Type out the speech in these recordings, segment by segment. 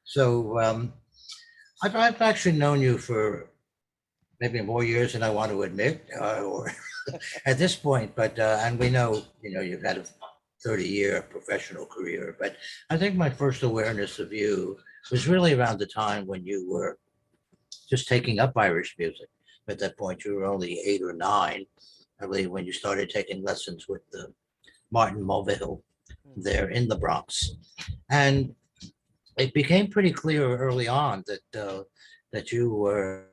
So I've actually known you for maybe more years than I want to admit, or at this point. But and we know, you've had a 30-year professional career. But I think my first awareness of you was really around the time when you were just taking up Irish music. At that point, you were only 8 or 9, I believe, when you started taking lessons with Martin Mulvihill Mhm. there in the Bronx. And it became pretty clear early on that you were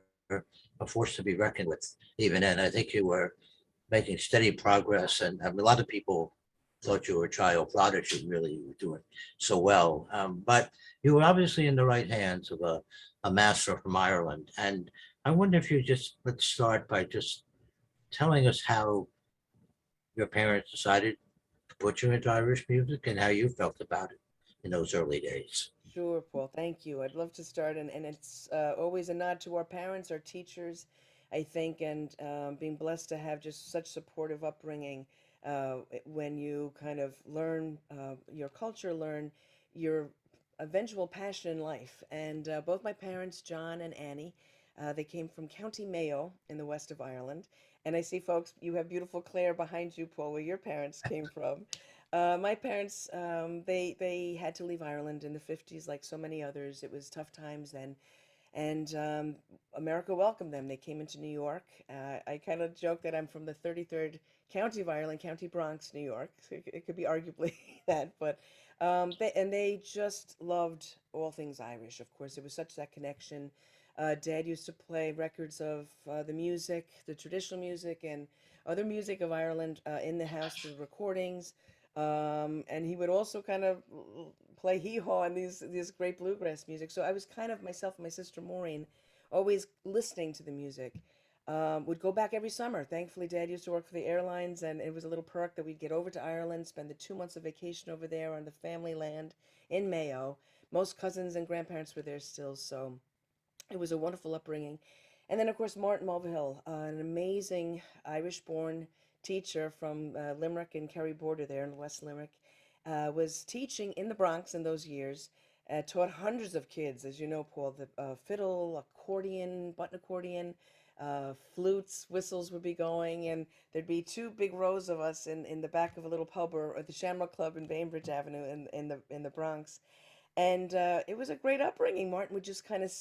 a force to be reckoned with. Even then, I think you were making steady progress, and I mean, a lot of people thought you were a child prodigy. Really, you were doing so well. But you were obviously in the right hands of a master from Ireland. And I wonder if you just let's start by just telling us how your parents decided to put you into Irish music and how you felt about it in those early days. Sure, Paul. Thank you. I'd love to start, and it's always a nod to our parents, our teachers, I think, and being blessed to have just such supportive upbringing when you kind of learn your culture, learn your eventual passion in life. And both my parents, John and Annie, they came from County Mayo in the west of Ireland. And I see, folks, you have beautiful Clare behind you, Paul, where your parents came from. My parents, they had to leave Ireland in the 50s, like so many others. It was tough times then, and America welcomed them. They came into New York. I kind of joke that I'm from the 33rd county of Ireland, County Bronx, New York. So it could be arguably that, but they just loved all things Irish. Of course, it was such that connection. Dad used to play records of the music, the traditional music, and other music of Ireland in the house, the recordings. And he would also kind of play hee haw and these great bluegrass music. So I was kind of myself and my sister Maureen, always listening to the music. Would go back every summer. Thankfully, Dad used to work for the airlines, and it was a little perk that we'd get over to Ireland, spend the 2 months of vacation over there on the family land in Mayo. Most cousins and grandparents were there still, so it was a wonderful upbringing. And then, of course, Martin Mulvihill, an amazing Irish born teacher from Limerick and Kerry border there in West Limerick, was teaching in the Bronx in those years, taught hundreds of kids, as you know, Paul, the fiddle, accordion, button accordion, flutes, whistles would be going, and there'd be two big rows of us in the back of a little pub or the Shamrock Club in Bainbridge Avenue in the Bronx. And it was a great upbringing. Martin would just kind of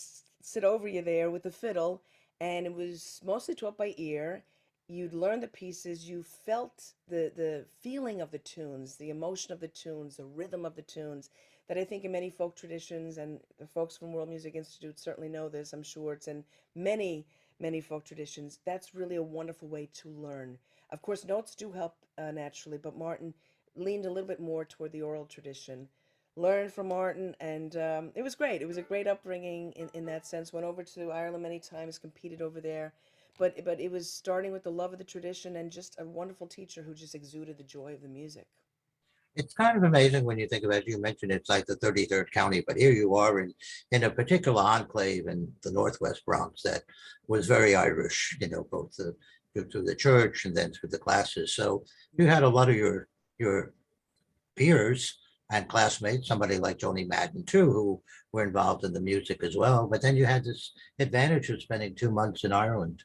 sit over you there with the fiddle, and it was mostly taught by ear. You'd learn the pieces. You felt the feeling of the tunes, the emotion of the tunes, the rhythm of the tunes. That I think in many folk traditions, and the folks from World Music Institute certainly know this. I'm sure it's in many folk traditions. That's really a wonderful way to learn. Of course, notes do help naturally, but Martin leaned a little bit more toward the oral tradition, learned from Martin, and it was great. It was a great upbringing in that sense. Went over to Ireland many times, competed over there, but it was starting with the love of the tradition and just a wonderful teacher who just exuded the joy of the music. It's kind of amazing when you think about it. You mentioned it's like the 33rd county, but here you are in a particular enclave in the Northwest Bronx that was very Irish, both through the church and then through the classes. So you had a lot of your peers and classmates, somebody like Joni Madden too, who were involved in the music as well. But then you had this advantage of spending 2 months in Ireland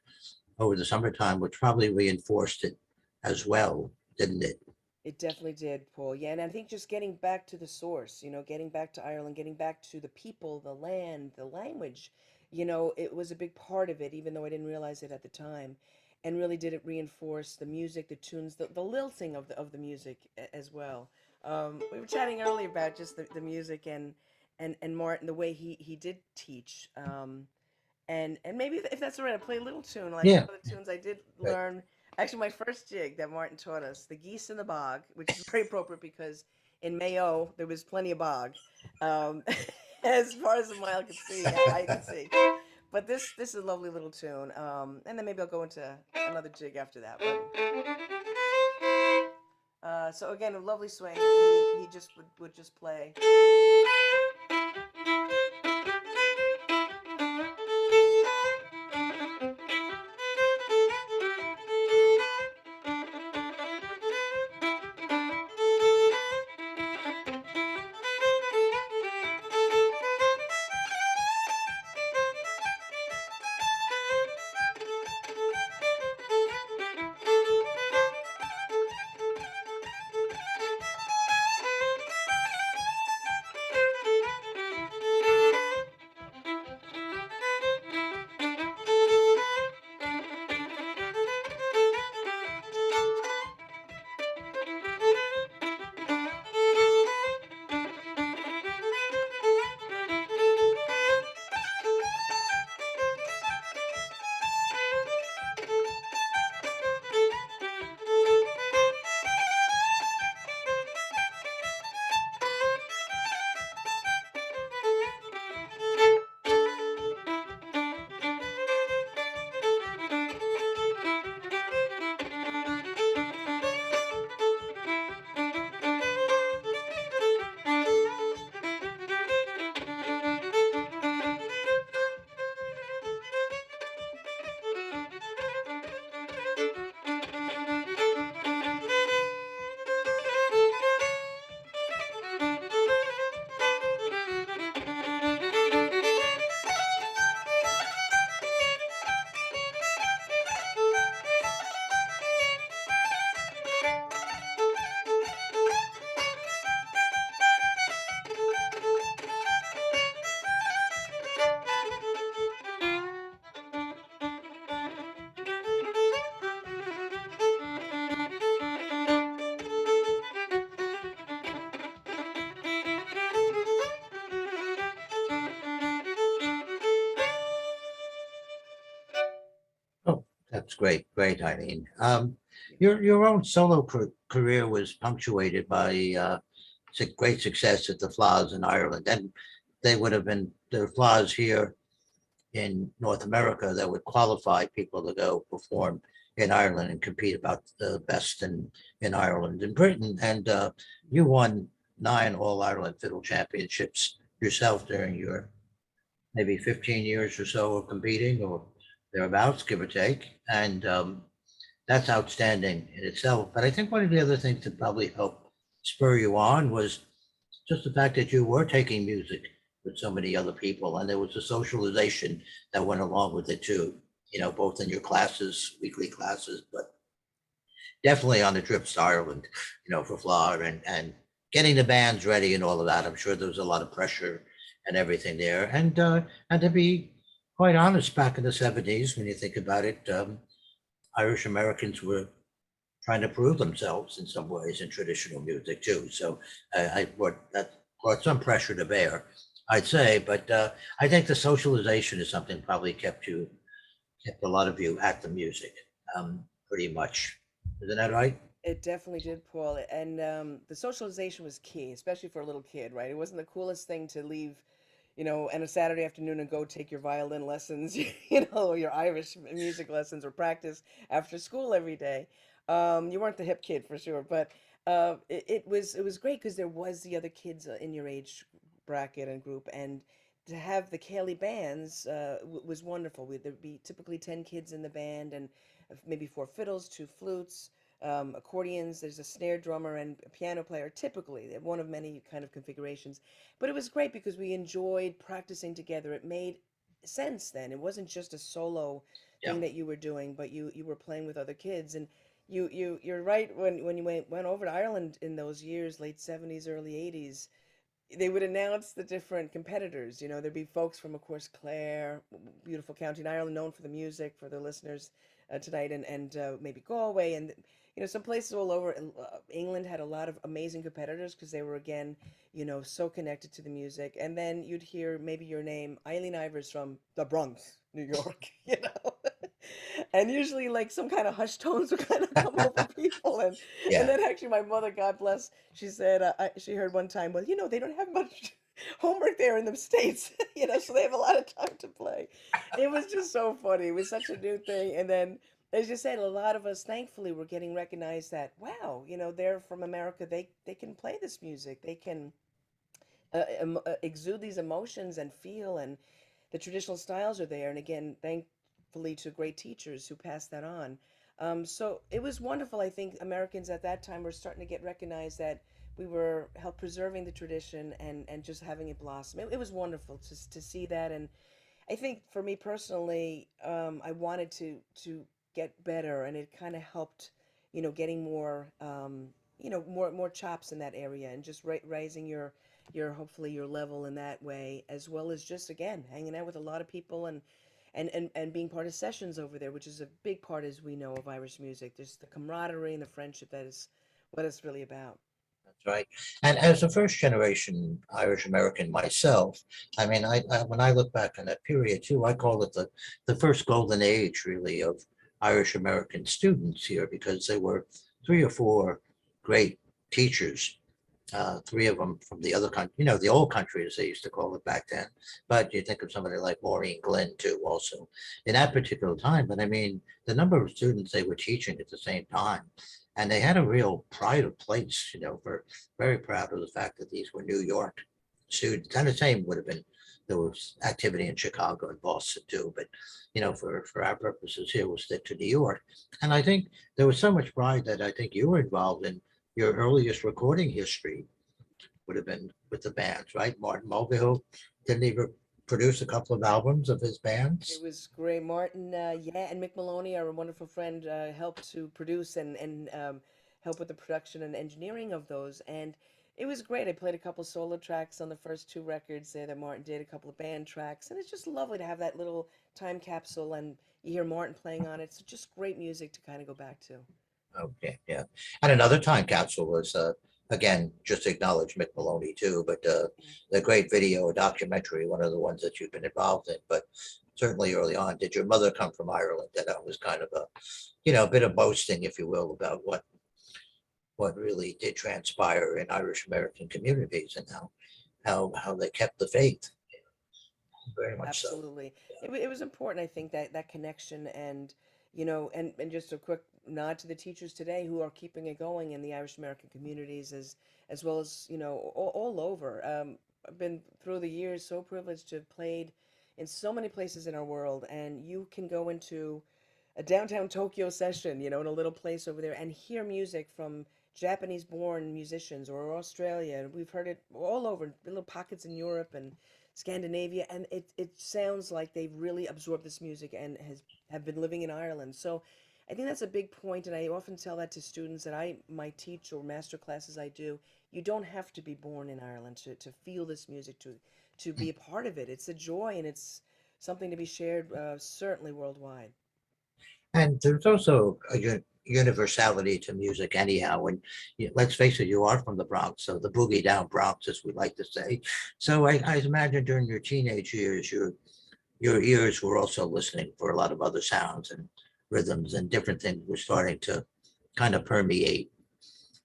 over the summertime, which probably reinforced it as well, didn't it? It definitely did, Paul. Yeah, and I think just getting back to the source, getting back to Ireland, getting back to the people, the land, the language, it was a big part of it, even though I didn't realize it at the time. And really did it reinforce the music, the tunes, the lilting of the music as well. We were chatting earlier about just the music and Martin, the way he did teach. And maybe if that's all right, I'll play a little tune, like Yeah. one of the tunes I did Right. learn. Actually, my first jig that Martin taught us, the Geese in the Bog, which is very appropriate because in Mayo there was plenty of bog, um, as far as the mile could see, I could see. But this is a lovely little tune, and then maybe I'll go into another jig after that. So again, a lovely swing. He just would just play. That's great, great, Eileen. Yeah. Your own solo career was punctuated by great success at the Flowers in Ireland, and they would have been the Flowers here in North America that would qualify people to go perform in Ireland and compete about the best in Ireland and Britain. And you won 9 All Ireland Fiddle Championships yourself during your maybe 15 years or so of competing or thereabouts, give or take. And that's outstanding in itself. But I think one of the other things that probably helped spur you on was just the fact that you were taking music with so many other people, and there was a socialization that went along with it too. Both in your classes, weekly classes, but definitely on the trips to Ireland, for Florida and getting the bands ready and all of that. I'm sure there was a lot of pressure and everything there. And to be quite honest, back in the 70s, when you think about it, Irish Americans were trying to prove themselves in some ways in traditional music too. So I brought some pressure to bear, I'd say. But I think the socialization is something probably kept a lot of you at the music, pretty much. Isn't that right? It definitely did, Paul. And the socialization was key, especially for a little kid, right? It wasn't the coolest thing to leave, on a Saturday afternoon and go take your violin lessons, or your Irish music lessons or practice after school every day. You weren't the hip kid for sure, but it was great because there was the other kids in your age bracket and group, and to have the Cayley bands was wonderful. There'd be typically 10 kids in the band, and maybe 4 fiddles, 2 flutes, accordions. There's a snare drummer and a piano player, typically one of many kind of configurations. But it was great because we enjoyed practicing together. It made sense then. It wasn't just a solo Yeah. thing that you were doing, but you were playing with other kids. And you're right, when you went over to Ireland in those years, late 70s, early 80s, they would announce the different competitors. There'd be folks from, of course, Clare, beautiful county in Ireland, known for the music for the listeners tonight, and maybe Galway, and some places all over. England had a lot of amazing competitors because they were, again, so connected to the music. And then you'd hear maybe your name, Eileen Ivers from the Bronx, New York, and usually like some kind of hushed tones would kind of come over people, and Yeah. then actually my mother, God bless, she said, she heard one time, well, they don't have much homework there in the States, so they have a lot of time to play. It was just so funny. It was such a new thing. And then, as you said, a lot of us, thankfully, were getting recognized that, wow, they're from America. They can play this music. They can exude these emotions and feel, and the traditional styles are there. And again, thankfully to great teachers who passed that on. So it was wonderful. I think Americans at that time were starting to get recognized that we were help preserving the tradition and just having it blossom. It was wonderful to see that. And I think for me personally, I wanted to get better, and it kind of helped, getting more, more chops in that area, and just raising your hopefully your level in that way, as well as just again hanging out with a lot of people, and being part of sessions over there, which is a big part, as we know, of Irish music. There's the camaraderie and the friendship that is what it's really about. That's right. And as a first generation Irish American myself, I mean, when I look back on that period too, I call it the first golden age, really, of Irish American students here, because there were 3 or 4 great teachers, 3 of them from the other country, the old country, as they used to call it back then. But you think of somebody like Maureen Glenn too, also in that particular time. But I mean, the number of students they were teaching at the same time, and they had a real pride of place, for very proud of the fact that these were New York students. And the same would have been, there was activity in Chicago and Boston too, but for our purposes here, we'll stick to New York. And I think there was so much pride that I think you were involved in. Your earliest recording history would have been with the bands, right? Martin Mulvihill didn't even produce a couple of albums of his It bands. was great. Martin, yeah, and Mick Maloney, our wonderful friend, helped to produce and help with the production and engineering of those. And it was great. I played a couple solo tracks on the first 2 records there that Martin did, a couple of band tracks. And it's just lovely to have that little time capsule, and you hear Martin playing on it. So just great music to kind of go back to. Okay, yeah. And another time capsule was, again, just to acknowledge Mick Maloney too, but Yeah. the great video documentary, one of the ones that you've been involved in, but certainly early on. Did your mother come from Ireland? That was kind of a, a bit of boasting, if you will, about what really did transpire in Irish American communities and how they kept the faith. Very much so. Absolutely. It was important, I think, that that connection and, and just a quick nod to the teachers today who are keeping it going in the Irish American communities as well as, all over. I've been through the years so privileged to have played in so many places in our world, and you can go into a downtown Tokyo session, in a little place over there and hear music from Japanese born musicians or Australia. And we've heard it all over, little pockets in Europe and Scandinavia, and it sounds like they've really absorbed this music and have been living in Ireland. So I think that's a big point, and I often tell that to students that I might teach or master classes I do. You don't have to be born in Ireland to feel this music, to be a part of it. It's a joy and it's something to be shared certainly worldwide. And there's also a universality to music anyhow. And let's face it, you are from the Bronx, so the boogie down Bronx, as we like to say. So I imagine during your teenage years, your ears were also listening for a lot of other sounds and rhythms and different things were starting to kind of permeate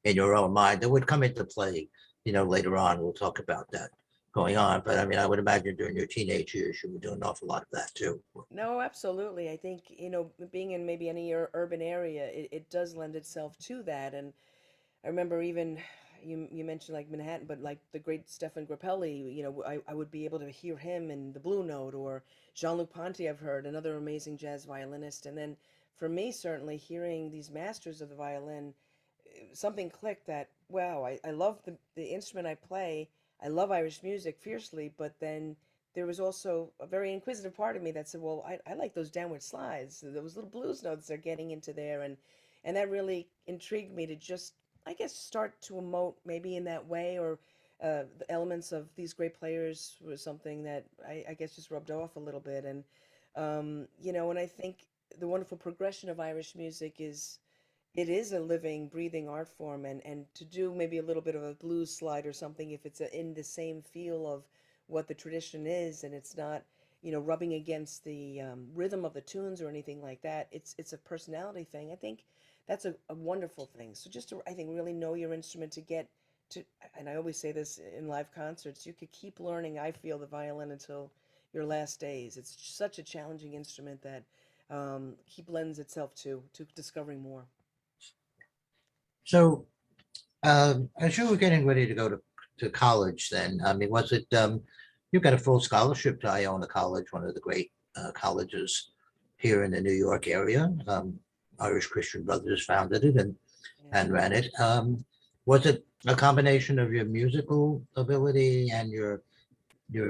in your own mind that would come into play, later on. We'll talk about that going on. But I mean, I would imagine during your teenage years, you were doing an awful lot of that too. No, absolutely. I think, being in maybe any urban area, it does lend itself to that. And I remember even you mentioned like Manhattan, but like the great Stefan Grappelli, I would be able to hear him in the Blue Note or Jean-Luc Ponty, I've heard, another amazing jazz violinist. And then for me, certainly hearing these masters of the violin, something clicked that, wow, I love the instrument I play. I love Irish music fiercely, but then there was also a very inquisitive part of me that said, well, I like those downward slides, those little blues notes they're getting into there. And that really intrigued me to just, I guess, start to emote maybe in that way or the elements of these great players was something that I guess just rubbed off a little bit. And I think the wonderful progression of Irish music is it is a living, breathing art form, and to do maybe a little bit of a blues slide or something, if it's in the same feel of what the tradition is, and it's not, rubbing against the rhythm of the tunes or anything like that. It's a personality thing. I think that's a wonderful thing. So just to, I think, really know your instrument to get to, and I always say this in live concerts, you could keep learning, I feel, the violin until your last days. It's such a challenging instrument that keep lends itself to discovering more. So as you were getting ready to go to college, then, I mean, was it, you got a full scholarship to Iona College, one of the great colleges here in the New York area. Irish Christian Brothers founded it Yeah. and ran it. Was it a combination of your musical ability and your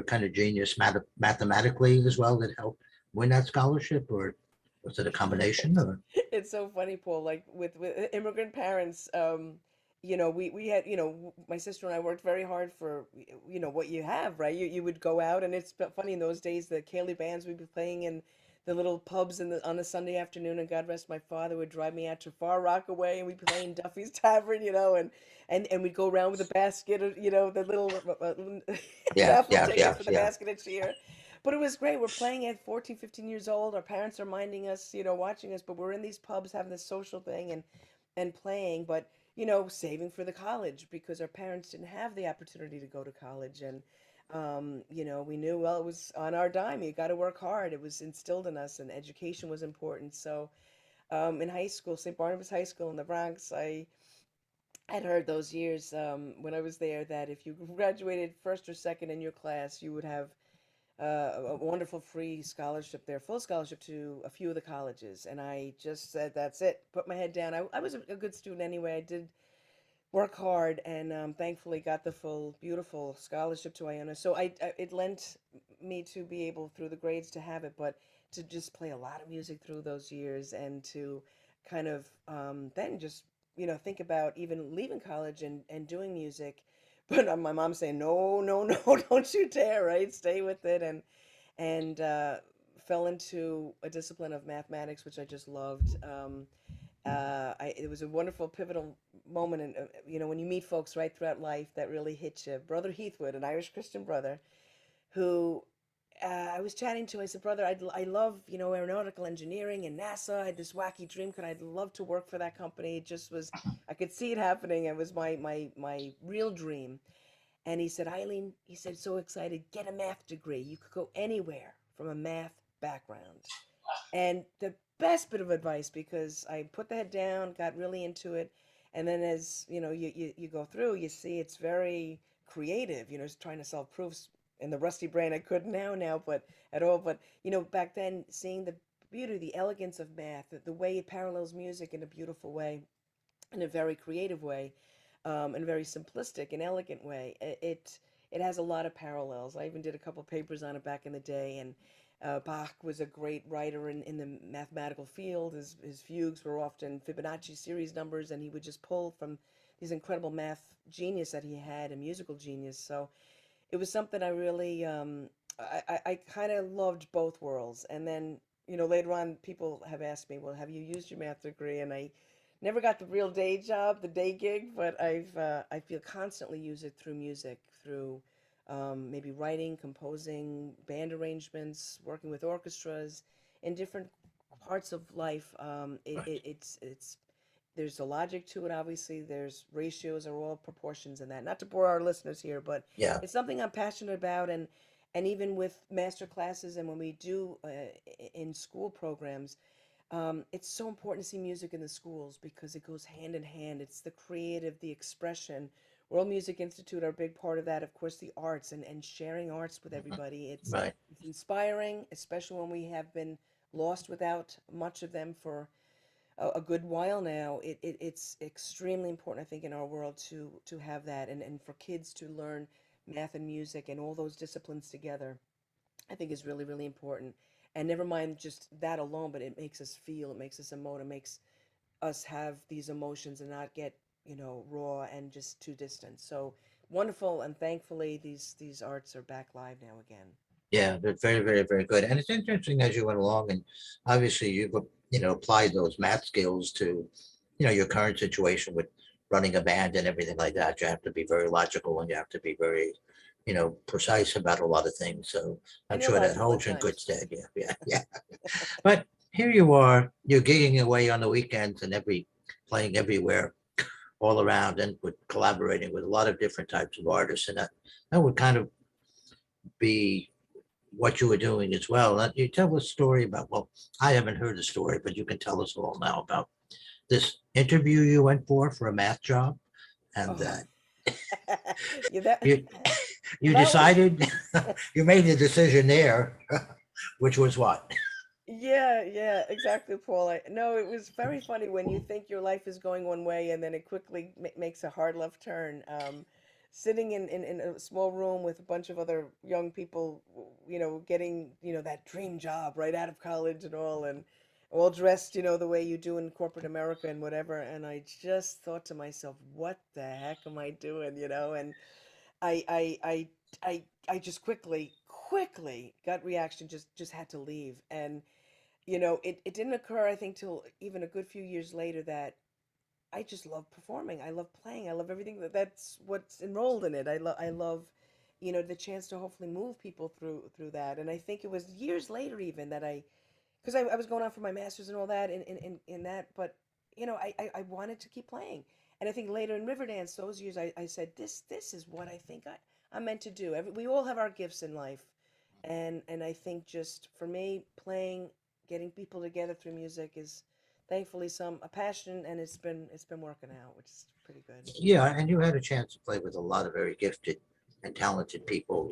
kind of genius mathematically as well that helped win that scholarship, or was it a combination? It's Or it's so funny, Paul. Like with immigrant parents, we had, my sister and I worked very hard for, what you have, right? You would go out, and it's funny in those days the Cayley bands would be playing in the little pubs on the Sunday afternoon, and God rest my father would drive me out to Far Rockaway, and we'd play in Duffy's Tavern, and we'd go around with a basket of, the little yeah, raffle yeah, tickets yeah, for the yeah. basket of cheer. But it was great. We're playing at 14, 15 years old. Our parents are minding us, watching us, but we're in these pubs having this social thing and playing, but saving for the college because our parents didn't have the opportunity to go to college. And we knew, well, it was on our dime. You got to work hard. It was instilled in us, and education was important. So in high school, St. Barnabas High School in the Bronx, I had heard those years when I was there that if you graduated first or second in your class, you would have a wonderful free scholarship there, full scholarship to a few of the colleges. And I just said, that's it, put my head down. I was a good student anyway. I did work hard and thankfully got the full, beautiful scholarship to Iona. So it lent me to be able, through the grades, to have it, but to just play a lot of music through those years and to kind of then just, think about even leaving college and doing music. But my mom saying, no, no, no, don't you dare, right? Stay with it. And fell into a discipline of mathematics, which I just loved. It was a wonderful pivotal moment, and when you meet folks right throughout life that really hit you. Brother Heathwood, an Irish Christian brother, who I was chatting to, I said, brother, I love, aeronautical engineering and NASA. I had this wacky dream. I'd love to work for that company. It just was, I could see it happening. It was my real dream. And he said, Eileen, he said, so excited, get a math degree. You could go anywhere from a math background. And the best bit of advice, because I put the head down, got really into it. And then as you go through, you see it's very creative, it's trying to solve proofs in the rusty brain. I couldn't now, but at all. But, back then, seeing the beauty, the elegance of math, the way it parallels music in a beautiful way, in a very creative way, in a very simplistic and elegant way. It has a lot of parallels. I even did a couple papers on it back in the day, and Bach was a great writer in the mathematical field. His fugues were often Fibonacci series numbers, and he would just pull from these incredible math genius that he had, and musical genius. So it was something I really, I kind of loved both worlds. And then, later on, people have asked me, well, have you used your math degree? And I never got the real day job, the day gig, but I feel constantly use it through music, through maybe writing, composing, band arrangements, working with orchestras in different parts of life. Right. It's there's a logic to it. Obviously, there's ratios or all proportions in that. Not to bore our listeners here, but Yeah. it's something I'm passionate about, and even with master classes and when we do in school programs, it's so important to see music in the schools because it goes hand in hand. It's the creative, the expression. World Music Institute are a big part of that. Of course, the arts and sharing arts with Mhm. everybody. Right. It's inspiring, especially when we have been lost without much of them for a good while now. It's extremely important, I think, in our world to have that, and for kids to learn math and music and all those disciplines together. I think is really, really important. And never mind just that alone, but it makes us feel, it makes us emote, it makes us have these emotions and not get, raw and just too distant. So wonderful, and thankfully these arts are back live now again. Yeah, they're very, very, very good. And it's interesting as you went along, and obviously you've applied those math skills to your current situation with running a band and everything like that. You have to be very logical and you have to be very precise about a lot of things. So I'm And sure that illogical at holds you in good times. stead. Yeah, yeah, yeah. But here you are, you're gigging away on the weekends and playing everywhere all around and with collaborating with a lot of different types of artists, and that would kind of be what you were doing as well. You tell a story about, well, I haven't heard the story, but you can tell us all now about this interview you went for a math job, and Oh, that yeah, that you you that was decided you made the decision there, which was what? yeah, yeah, exactly, Paul. No, it was very funny when you think your life is going one way and then it quickly makes a hard left turn. Sitting in a small room with a bunch of other young people, getting, that dream job right out of college and all dressed, the way you do in corporate America and whatever. And I just thought to myself, what the heck am I doing, And I I I I just quickly gut reaction, just had to leave. And it didn't occur, I think, till even a good few years later that I just love performing. I love playing. I love everything that's what's enrolled in it. I love, the chance to hopefully move people through that. And I think it was years later even that because I was going on for my master's and all that in that, but I wanted to keep playing. And I think later in Riverdance, those years, I said, this is what I think I'm meant to do. We all have our gifts in life. And I think just for me, playing, getting people together through music is thankfully some a passion, and it's been working out, which is pretty good. Yeah, and you had a chance to play with a lot of very gifted and talented people,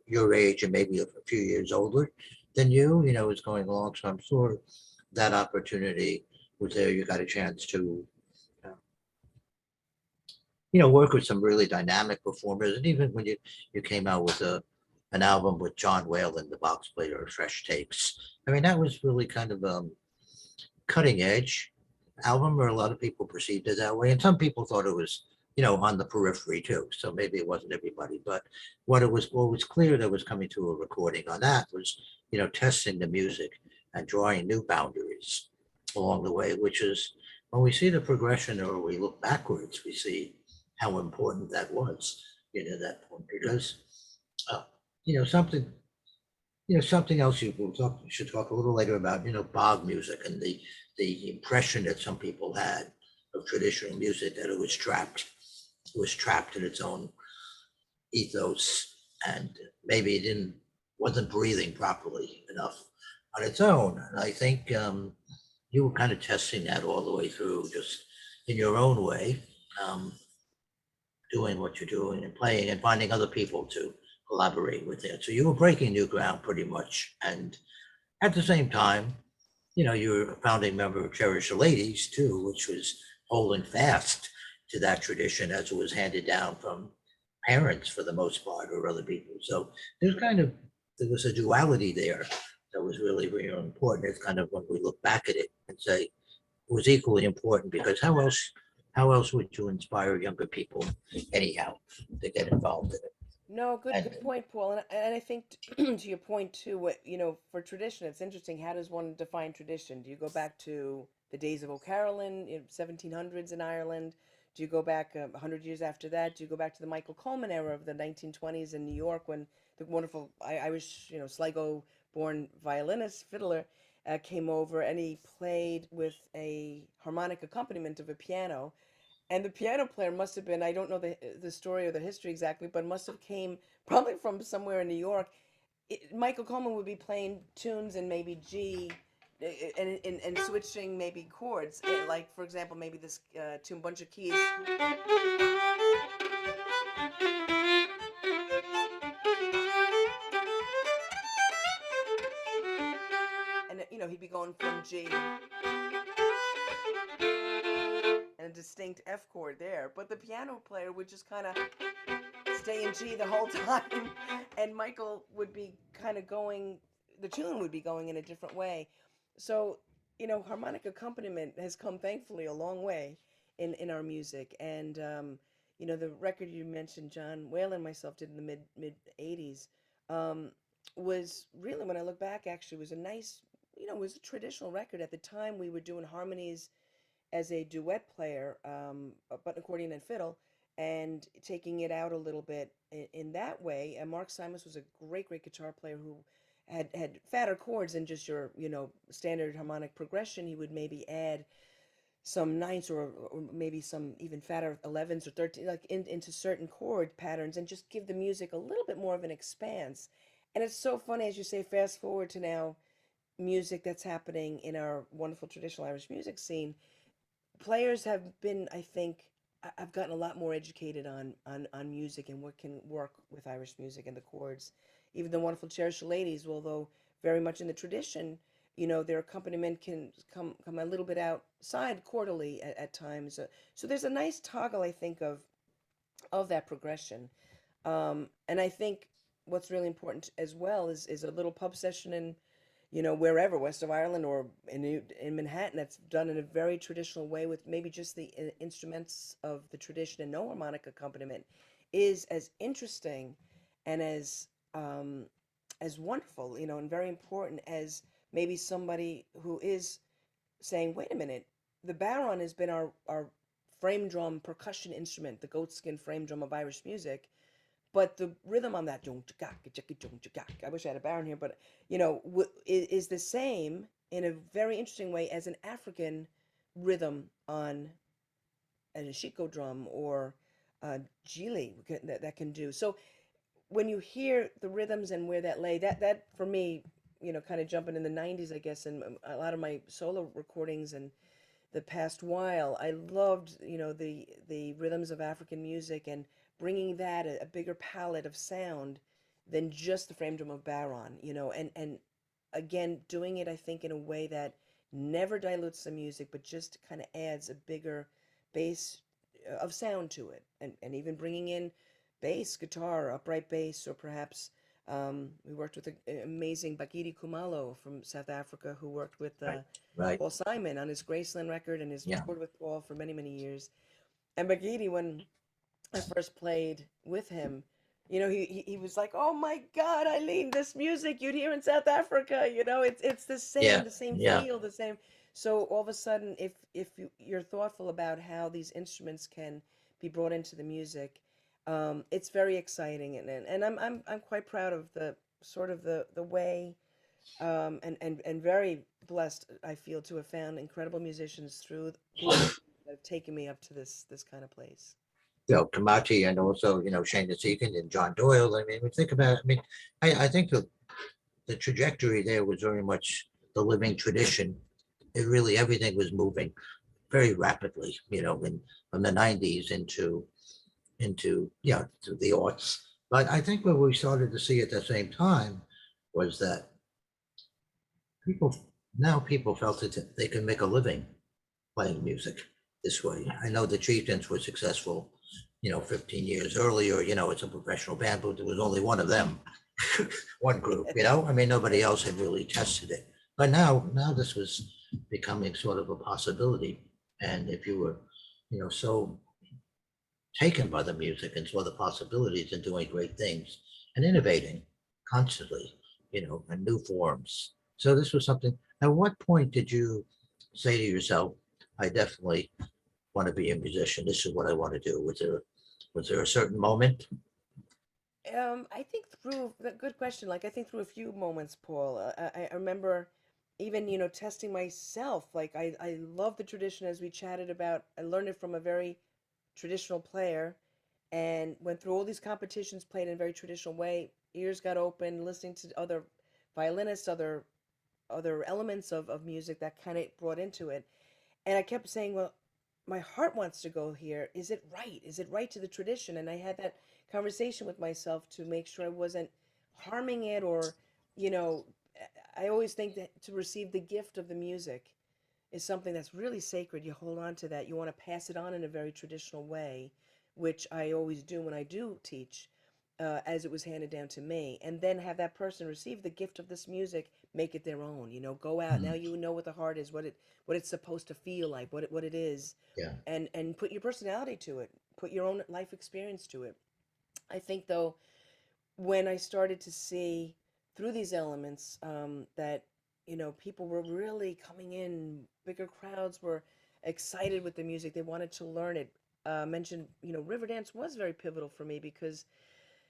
your age and maybe a few years older than is going along. So I'm sure that opportunity was there. You got a chance to, uh, work with some really dynamic performers. And even when you came out with an album with John Whalen, the box player of Fresh Takes, I mean, that was really kind of cutting edge album, or a lot of people perceived it that way. And some people thought it was, on the periphery too. So maybe it wasn't everybody, but what was clear that was coming to a recording on that was, testing the music and drawing new boundaries along the way, which is when we see the progression or we look backwards, we see how important that was, that point, because, uh, something something else should talk a little later about, bog music and the impression that some people had of traditional music, that it was trapped in its own ethos, and maybe wasn't breathing properly enough on its own. And I think you were kind of testing that all the way through, just in your own way, um, doing what you're doing and playing and finding other people to collaborate with it. So you were breaking new ground pretty much. And at the same time, you're a founding member of Cherish the Ladies too, which was holding fast to that tradition as it was handed down from parents for the most part, or other people. So there was a duality there that was really, really important. It's kind of, when we look back at it and say, it was equally important, because how else would you inspire younger people anyhow to get involved in it? No, good And good point, Paul. And I think to your point too, for tradition, it's interesting. How does one define tradition? Do you go back to the days of O'Carolan, 1700s in Ireland? Do you go back 100 years after that? Do you go back to the Michael Coleman era of the 1920s in New York, when the wonderful Irish, Sligo-born violinist, fiddler, came over, and he played with a harmonic accompaniment of a piano, and the piano player must have been, I don't know the story or the history exactly, but must have came probably from somewhere in New York. Michael Coleman would be playing tunes in maybe G, and switching maybe chords, like for example maybe this tune, bunch of keys, and he'd be going from G and a distinct F chord there, but the piano player would just kind of stay in G the whole time, and Michael would be kind of going, the tune would be going in a different way. So, harmonic accompaniment has come thankfully a long way in our music. And, the record you mentioned, John Whalen and myself did in the mid 80s, um, was really, when I look back, actually was a nice, it was a traditional record. At the time, we were doing harmonies as a duet player, but accordion and fiddle, and taking it out a little bit in that way. And Mark Simus was a great, great guitar player who had fatter chords than just your, standard harmonic progression. He would maybe add some ninths, or maybe some even fatter 11s or 13, like into certain chord patterns, and just give the music a little bit more of an expanse. And it's so funny, as you say, fast forward to now, music that's happening in our wonderful traditional Irish music scene. Players have been, I think, I've gotten a lot more educated on music and what can work with Irish music and the chords. Even the wonderful Cherish Ladies, although very much in the tradition, their accompaniment can come a little bit outside quarterly at times. So there's a nice toggle, I think, of that progression. And I think what's really important as well is a little pub session in, wherever, west of Ireland or in Manhattan, that's done in a very traditional way with maybe just the instruments of the tradition and no harmonic accompaniment, is as interesting and as wonderful, and very important as maybe somebody who is saying, wait a minute, the baron has been our frame drum percussion instrument, the goatskin frame drum of Irish music, but the rhythm on that, I wish I had a baron here, but is the same in a very interesting way as an African rhythm on an ashiko drum or a gili that can do. So when you hear the rhythms and where that lay, that for me, kind of jumping in the 90s, I guess, and a lot of my solo recordings and the past while, I loved, the rhythms of African music, and bringing that a bigger palette of sound than just the frame drum of Baron, and again, doing it, I think, in a way that never dilutes the music, but just kind of adds a bigger base of sound to it, and even bringing in bass, guitar, upright bass, or perhaps we worked with an amazing Bakiri Kumalo from South Africa, who worked with right, right, Paul Simon on his Graceland record and has yeah, toured with Paul for many, many years. And Bagidi, when I first played with him, he was like, "Oh my God, Eileen, this music you'd hear in South Africa, it's yeah, the same yeah. feel, the same." So all of a sudden, if you're thoughtful about how these instruments can be brought into the music, it's very exciting, and I'm quite proud of sort of the way, and very blessed I feel to have found incredible musicians through the years that have taken me up to this kind of place. Kamachi and also, Shane Segan and John Doyle. I mean, we think about it. I mean, I think the trajectory there was very much the living tradition. It really, everything was moving very rapidly, from the 90s into to the aughts. But I think what we started to see at the same time was that people people felt that they could make a living playing music this way. I know the Chieftains were successful, 15 years earlier, it's a professional band, but there was only one of them, one group, I mean, nobody else had really tested it. But now this was becoming sort of a possibility. And if you were, so taken by the music and saw the possibilities and doing great things and innovating constantly, and new forms. So this was something. At what point did you say to yourself, I definitely want to be a musician. This is what I want to do. Was there a certain moment? I think through good question. Like I think through a few moments, Paul. I remember even testing myself. Like I love the tradition as we chatted about. I learned it from a very traditional player, and went through all these competitions, played in a very traditional way. Ears got open, listening to other violinists, other elements of music that kind of brought into it. And I kept saying, well, my heart wants to go here. Is it right? Is it right to the tradition? And I had that conversation with myself to make sure I wasn't harming it or, you know, I always think that to receive the gift of the music is something that's really sacred. You hold on to that. You want to pass it on in a very traditional way, which I always do when I do teach, as it was handed down to me. And then have that person receive the gift of this music, make it their own. Go out now. Mhm. You know what the heart is, what it's supposed to feel like, what it is, Yeah. and put your personality to it, put your own life experience to it. I think though, when I started to see through these elements, that people were really coming in, bigger crowds were excited with the music. They wanted to learn it. Mentioned, Riverdance was very pivotal for me because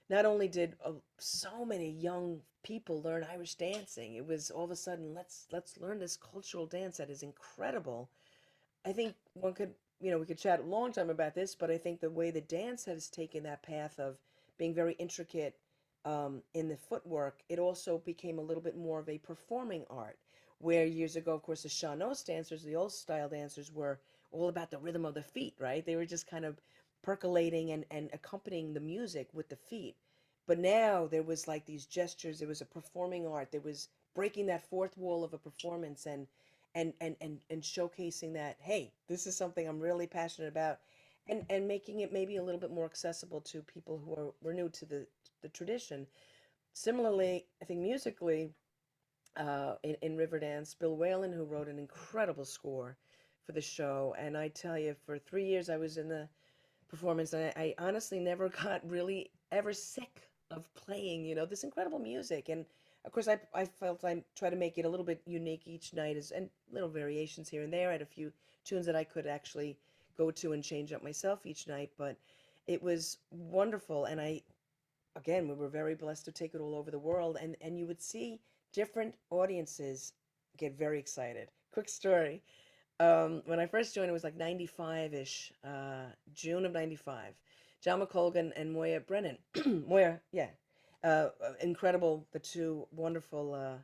not only did so many young people learn Irish dancing, it was all of a sudden let's learn this cultural dance that is incredible. I think one could, we could chat a long time about this, but I think the way the dance has taken that path of being very intricate, in the footwork, it also became a little bit more of a performing art. Where years ago, of course, the Shawnose dancers, the old style dancers, were all about the rhythm of the feet, right? They were just kind of percolating and accompanying the music with the feet. But now there was like these gestures, there was a performing art, there was breaking that fourth wall of a performance and showcasing that, hey, this is something I'm really passionate about, and making it maybe a little bit more accessible to people who were new to the tradition. Similarly, I think musically, in Riverdance, Bill Whalen, who wrote an incredible score for the show, and I tell you, for 3 years I was in the performance, and I honestly never got really ever sick of playing, this incredible music. And of course, I felt I try to make it a little bit unique each night, and little variations here and there. I had a few tunes that I could actually go to and change up myself each night, but it was wonderful. And again, we were very blessed to take it all over the world, and you would see different audiences get very excited. Quick story. When I first joined, it was like 95-ish, June of 95. John McColgan and Moya Brennan. Moya, yeah. Incredible, the two wonderful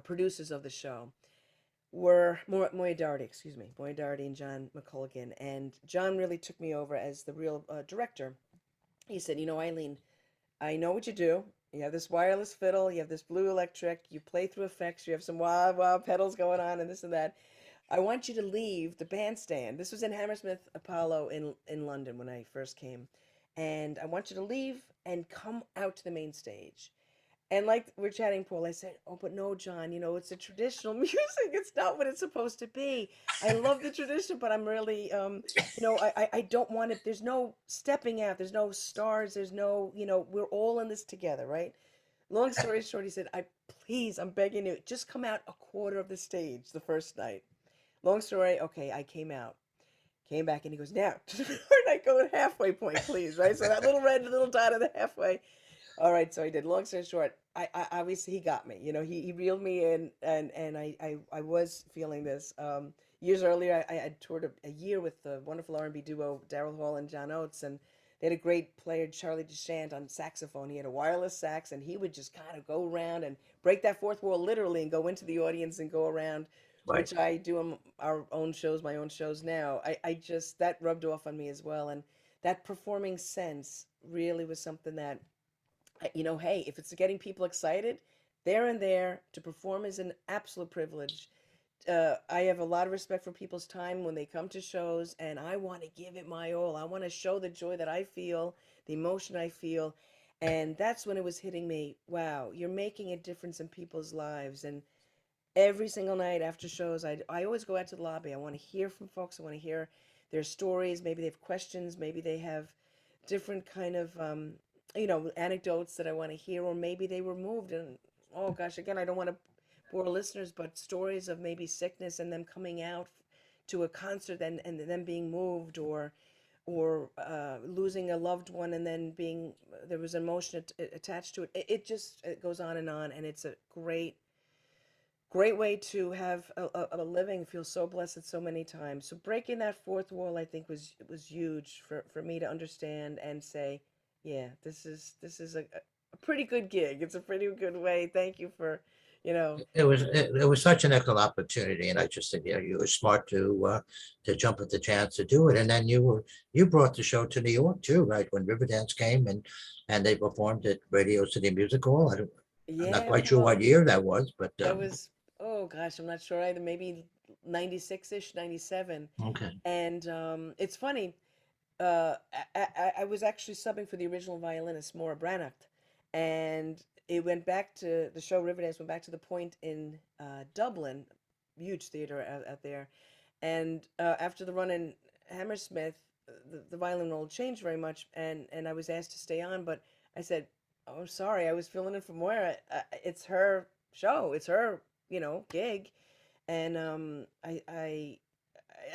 producers of the show were Moya Doherty, excuse me, Moya Doherty and John McColgan. And John really took me over as the real director. He said, Eileen, I know what you do. You have this wireless fiddle, you have this blue electric, you play through effects, you have some wild, wild pedals going on and this and that. I want you to leave the bandstand. This was in Hammersmith Apollo in London when I first came. And I want you to leave and come out to the main stage. And like we're chatting, Paul, I said, oh, but no, John, it's a traditional music. It's not what it's supposed to be. I love the tradition, but I'm really, I don't want it. There's no stepping out. There's no stars. There's no, we're all in this together, right? Long story short, he said, please, I'm begging you, just come out a quarter of the stage the first night. Long story, okay, I came out, came back, and he goes, now, to the third night, go at halfway point, please, right? So that little red little dot of the halfway. All right, so I did. Long story short, obviously he got me. He reeled me in, and I was feeling this. Years earlier, I had toured a year with the wonderful R&B duo Daryl Hall and John Oates, and they had a great player, Charlie DeChant, on saxophone. He had a wireless sax, and he would just kind of go around and break that fourth wall literally and go into the audience and go around, Right. which I do on our own shows, my own shows now. I just, that rubbed off on me as well. And that performing sense really was something that, hey, if it's getting people excited, there and there to perform is an absolute privilege. I have a lot of respect for people's time when they come to shows, and I want to give it my all. I want to show the joy that I feel, the emotion I feel. And that's when it was hitting me. Wow, you're making a difference in people's lives. And every single night after shows, I always go out to the lobby. I want to hear from folks. I want to hear their stories. Maybe they have questions. Maybe they have different kind of, anecdotes that I want to hear, or maybe they were moved. And oh gosh, again, I don't want to bore listeners, but stories of maybe sickness and them coming out to a concert and them being moved, or losing a loved one and then being there was emotion attached to it. It just it goes on, and it's a great way to have a living. Feel so blessed so many times. So breaking that fourth wall, I think, was huge for me to understand and say, yeah, this is a pretty good gig. It's a pretty good way. Thank you for, you know, It was such an excellent opportunity, and I just think, you were smart to jump at the chance to do it. And then you brought the show to New York too, right? When Riverdance came and they performed at Radio City Music Hall. I'm not yeah, quite sure what Paul. year that was, but That was, oh gosh, I'm not sure either. Maybe 96-ish, 97. okay. And it's funny. I was actually subbing for the original violinist Maura Branagh, and it went back to the show. Riverdance went back to the Point in Dublin, huge theater out there, and after the run in Hammersmith, the violin role changed very much, and I was asked to stay on, but I said, "Oh, sorry, I was filling in for Moira. It's her show, it's her, gig," and I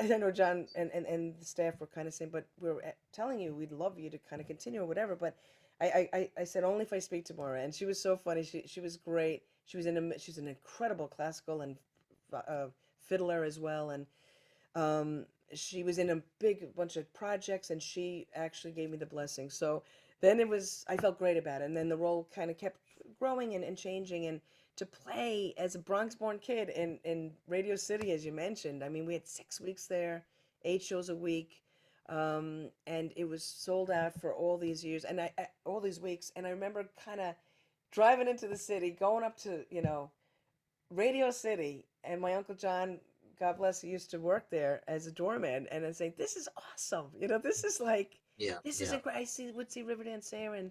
know John and the staff were kind of saying, but we're telling you we'd love you to kind of continue or whatever. But I said only if I speak tomorrow. And she was so funny. She was great. She's an incredible classical and uh, fiddler as well. And she was in a big bunch of projects, and she actually gave me the blessing. So then I felt great about it. And then the role kind of kept growing and changing. And to play as a Bronx-born kid in Radio City, as you mentioned, I mean, we had 6 weeks there, 8 shows a week, and it was sold out for all these years and all these weeks. And I remember kind of driving into the city, going up to Radio City, and my Uncle John, God bless, he used to work there as a doorman, and I saying, "This is awesome! This is like, Yeah, this is yeah. incredible." Would see Riverdance there, and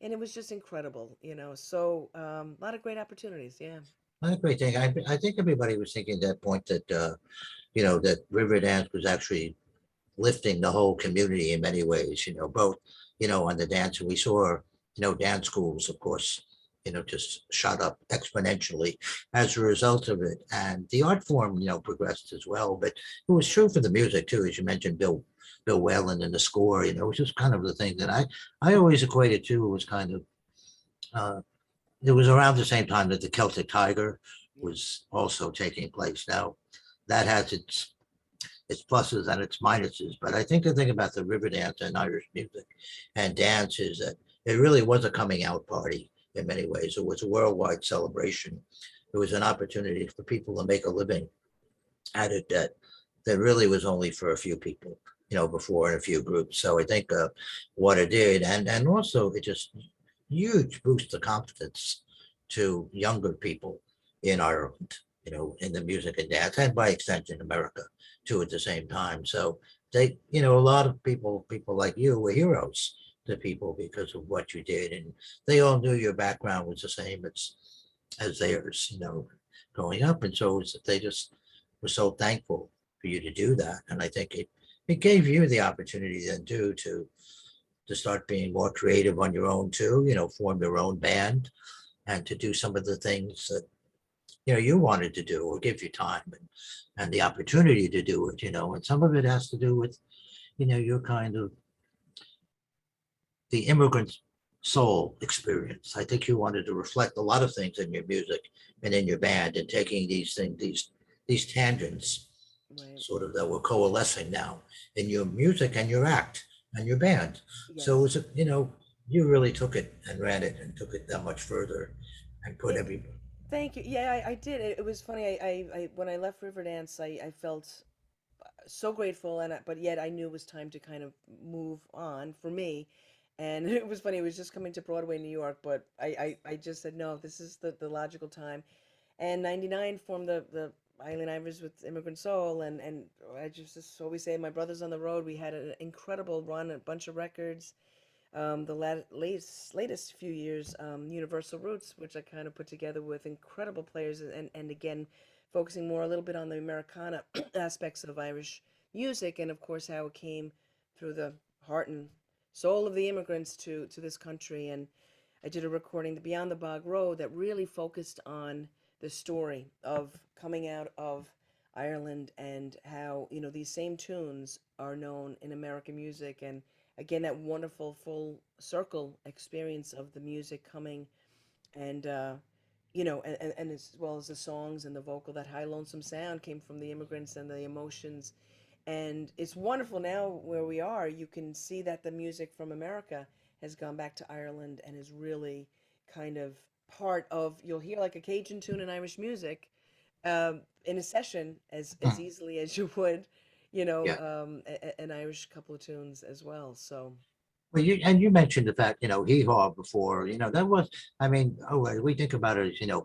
it was just incredible. So a lot of great opportunities. Yeah. Not a great thing. I think everybody was thinking at that point that that Riverdance was actually lifting the whole community in many ways, both, on the dance. And we saw, dance schools, of course, just shot up exponentially as a result of it. And the art form, progressed as well. But it was true for the music too, as you mentioned, Bill Whalen and the score, was just kind of the thing that I always equated to. Was kind of uh, it was around the same time that the Celtic Tiger Yeah. was also taking place. Now, that has its pluses and its minuses. But I think the thing about the Riverdance and Irish music and dance is that it really was a coming out party in many ways. It was a worldwide celebration. It was an opportunity for people to make a living at it that really was only for a few people, before in a few groups. So I think what it did, and also it just huge boost of confidence to younger people in Ireland, in the music and dance, and by extension America too at the same time. So they, a lot of people like you were heroes to people because of what you did, and they all knew your background was the same as theirs, growing up, and so they just were so thankful for you to do that. And I think it gave you the opportunity then too to start being more creative on your own too, form your own band and to do some of the things that you wanted to do or give you time and the opportunity to do it, and some of it has to do with, your kind of the immigrant soul experience. I think you wanted to reflect a lot of things in your music and in your band, and taking these things, these tangents, Right. sort of that were coalescing now in your music and your act and your band. So it Yes. was, you really took it and ran it and took it that much further and put It, every. Thank you. Yeah, I did. It was funny. I when I left Riverdance, I felt so grateful, but yet I knew it was time to kind of move on for me. And it was funny. It was just coming to Broadway, New York, but I just said no. This is the logical time. And '99 formed the Eileen Ivers with Immigrant Soul, and I just always say, my brothers on the road. We had an incredible run, a bunch of records. The latest few years, Universal Roots, which I kind of put together with incredible players, and again, focusing more a little bit on the Americana aspects of Irish music, and of course how it came through the heart and soul of the immigrants to this country. And I did a recording, the Beyond the Bog Road, that really focused on the story of coming out of Ireland, and how, these same tunes are known in American music. And again, that wonderful full circle experience of the music coming, and and as well as the songs and the vocal, that high lonesome sound came from the immigrants and the emotions. And it's wonderful now where we are. You can see that the music from America has gone back to Ireland and is really kind of part of, you'll hear like a Cajun tune in Irish music in a session as Hmm. easily as you would, Yeah. an Irish couple of tunes as well. So Well, you mentioned the fact, hee haw before, that was, I mean, we think about it as,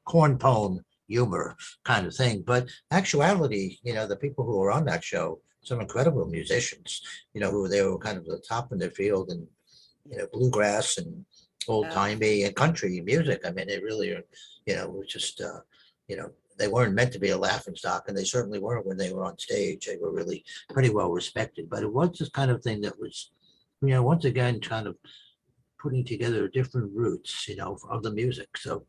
corn pone humor kind of thing, but actuality, the people who were on that show, some incredible musicians, who they were kind of the top in their field, and, yeah, bluegrass and old uh, timey and country music. I mean, it really, was just, they weren't meant to be a laughing stock, and they certainly weren't when they were on stage. They were really pretty well respected, but it was this kind of thing that was, once again, kind of putting together different roots, of the music. So,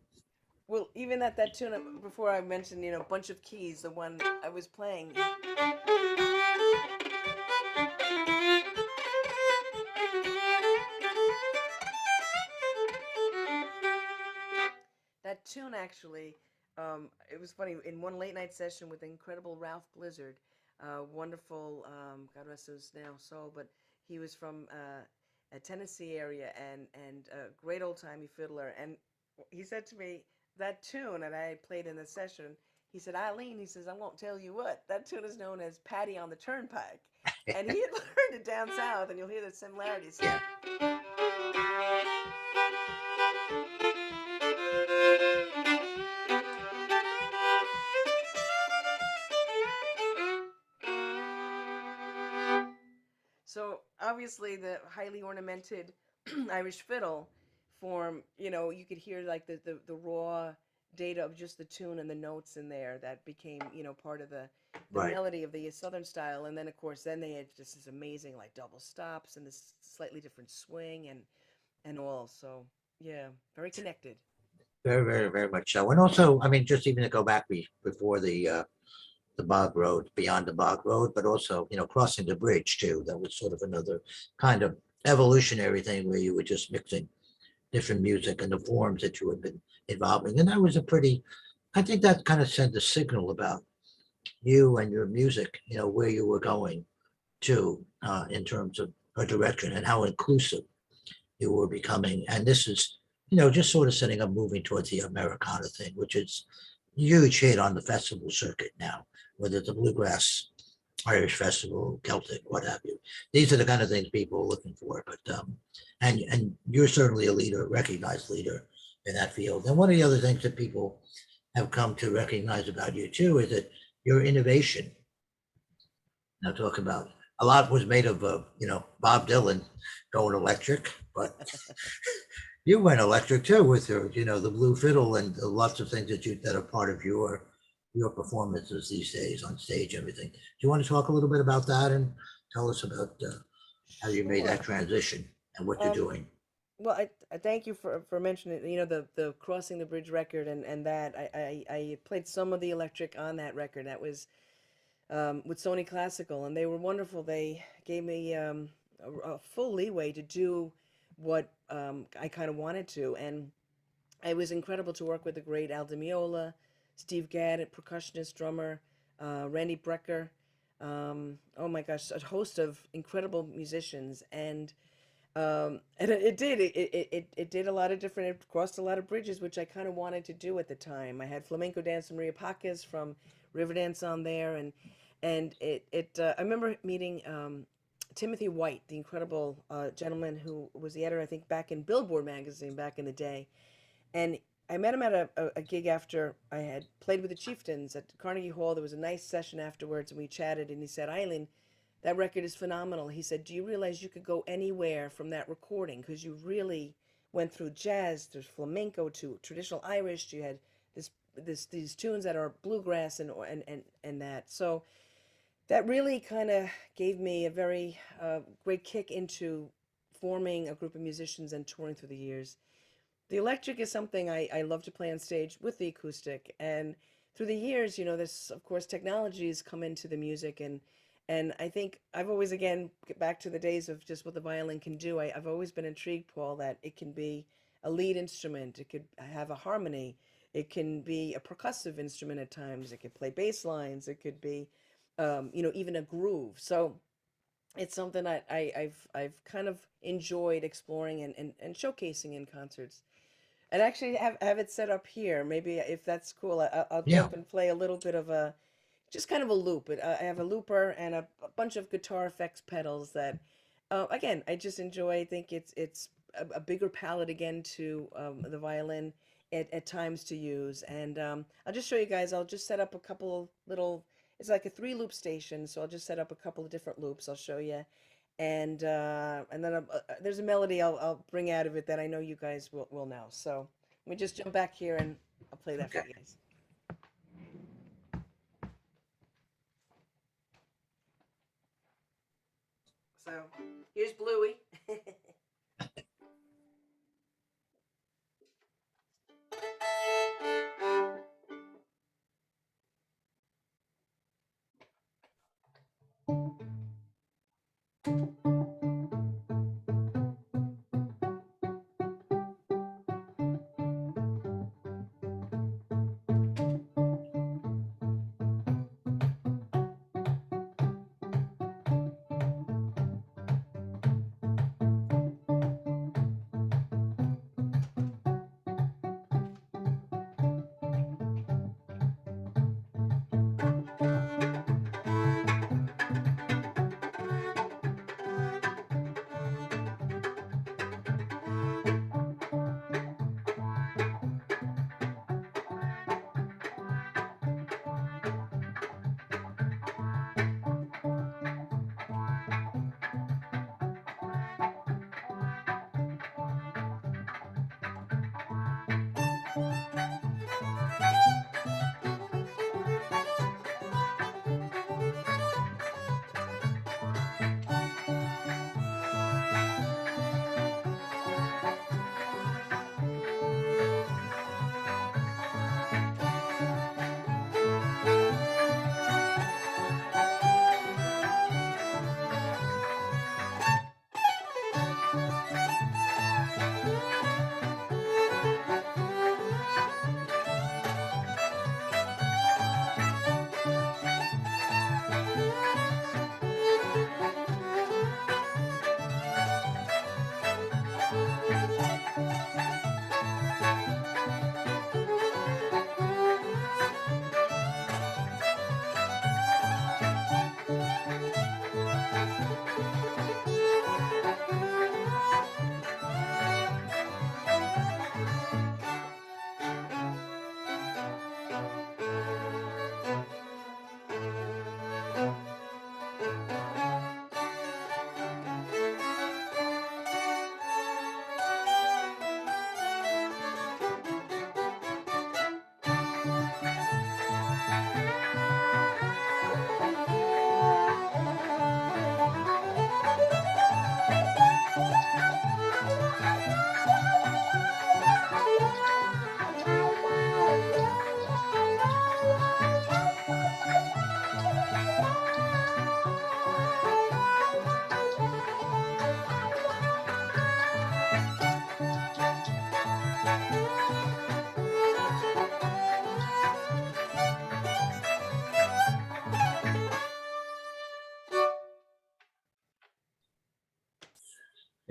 well, even that tune before I mentioned, Bunch of Keys, the one I was playing. That tune actually, it was funny. In one late night session with the incredible Ralph Blizzard, wonderful, God rest his now soul, but he was from a Tennessee area, and a great old timey fiddler. And he said to me, that tune that I had played in the session, he said, Eileen, he says, I won't tell you what, that tune is known as Patty on the Turnpike. And he had learned it down south, and you'll hear the similarities. yeah, So obviously, the highly ornamented Irish fiddle form, you could hear like the raw data of just the tune and the notes in there that became, part of the right. melody of the Southern style. And then of course, then they had just this amazing like double stops and this slightly different swing and all. So yeah, very connected. Very, very, very much so. And also, I mean, just even to go back before the bog road, beyond the bog road, but also, crossing the bridge too. That was sort of another kind of evolutionary thing where you were just mixing different music and the forms that you had been involving. And that was a pretty, I think that kind of sent a signal about you and your music, where you were going to, in terms of a direction and how inclusive you were becoming. And this is, just sort of setting up moving towards the Americana thing, which is a huge hit on the festival circuit now, whether it's a bluegrass, Irish festival, Celtic, what have you. These are the kind of things people are looking for. But and you're certainly a leader, a recognized leader in that field. And one of the other things that people have come to recognize about you too is that your innovation. Now, talk about a lot was made of, Bob Dylan going electric, but you went electric too with your, the blue fiddle and lots of things that are part of your performances these days on stage, everything. Do you want to talk a little bit about that and tell us about how you made that Sure. transition and what you're Um, doing? Well, I thank you for mentioning, the Crossing the Bridge record, and that I played some of the electric on that record. That was with Sony Classical, and they were wonderful. They gave me a full leeway to do what I kind of wanted to. And it was incredible to work with the great Al Di Meola, Steve Gadd, percussionist, drummer, Randy Brecker. Oh my gosh, a host of incredible musicians, and it did a lot of different, it crossed a lot of bridges, which I kind of wanted to do at the time. I had flamenco dancer Maria Pacas from Riverdance on there, and I remember meeting Timothy White, the incredible gentleman who was the editor, I think, back in Billboard magazine back in the day. And I met him at a gig after I had played with the Chieftains at Carnegie Hall. There was a nice session afterwards, and we chatted. And he said, "Eileen, that record is phenomenal." He said, "Do you realize you could go anywhere from that recording? Because you really went through jazz, there's flamenco to traditional Irish. You had these tunes that are bluegrass and that." So that really kind of gave me a very great kick into forming a group of musicians and touring through the years. The electric is something I love to play on stage with the acoustic. And through the years, this, of course, technology has come into the music. And I think I've always, again, get back to the days of just what the violin can do. I've always been intrigued, Paul, that it can be a lead instrument. It could have a harmony. It can be a percussive instrument at times. It could play bass lines. It could be, even a groove. So it's something that I've kind of enjoyed exploring and showcasing in concerts. And actually have it set up here. Maybe if that's cool, I'll Yeah. jump and play a little bit of a, just kind of a loop. I have a looper and a bunch of guitar effects pedals that, again, I just enjoy. I think it's a bigger palette again to the violin at times to use. And I'll just show you guys. I'll just set up a couple little. It's like a 3-loop station, so I'll just set up a couple of different loops. I'll show you, and then there's a melody I'll bring out of it that I know you guys will know. So let me just jump back here and I'll play that for Okay. you guys. So here's Bluey.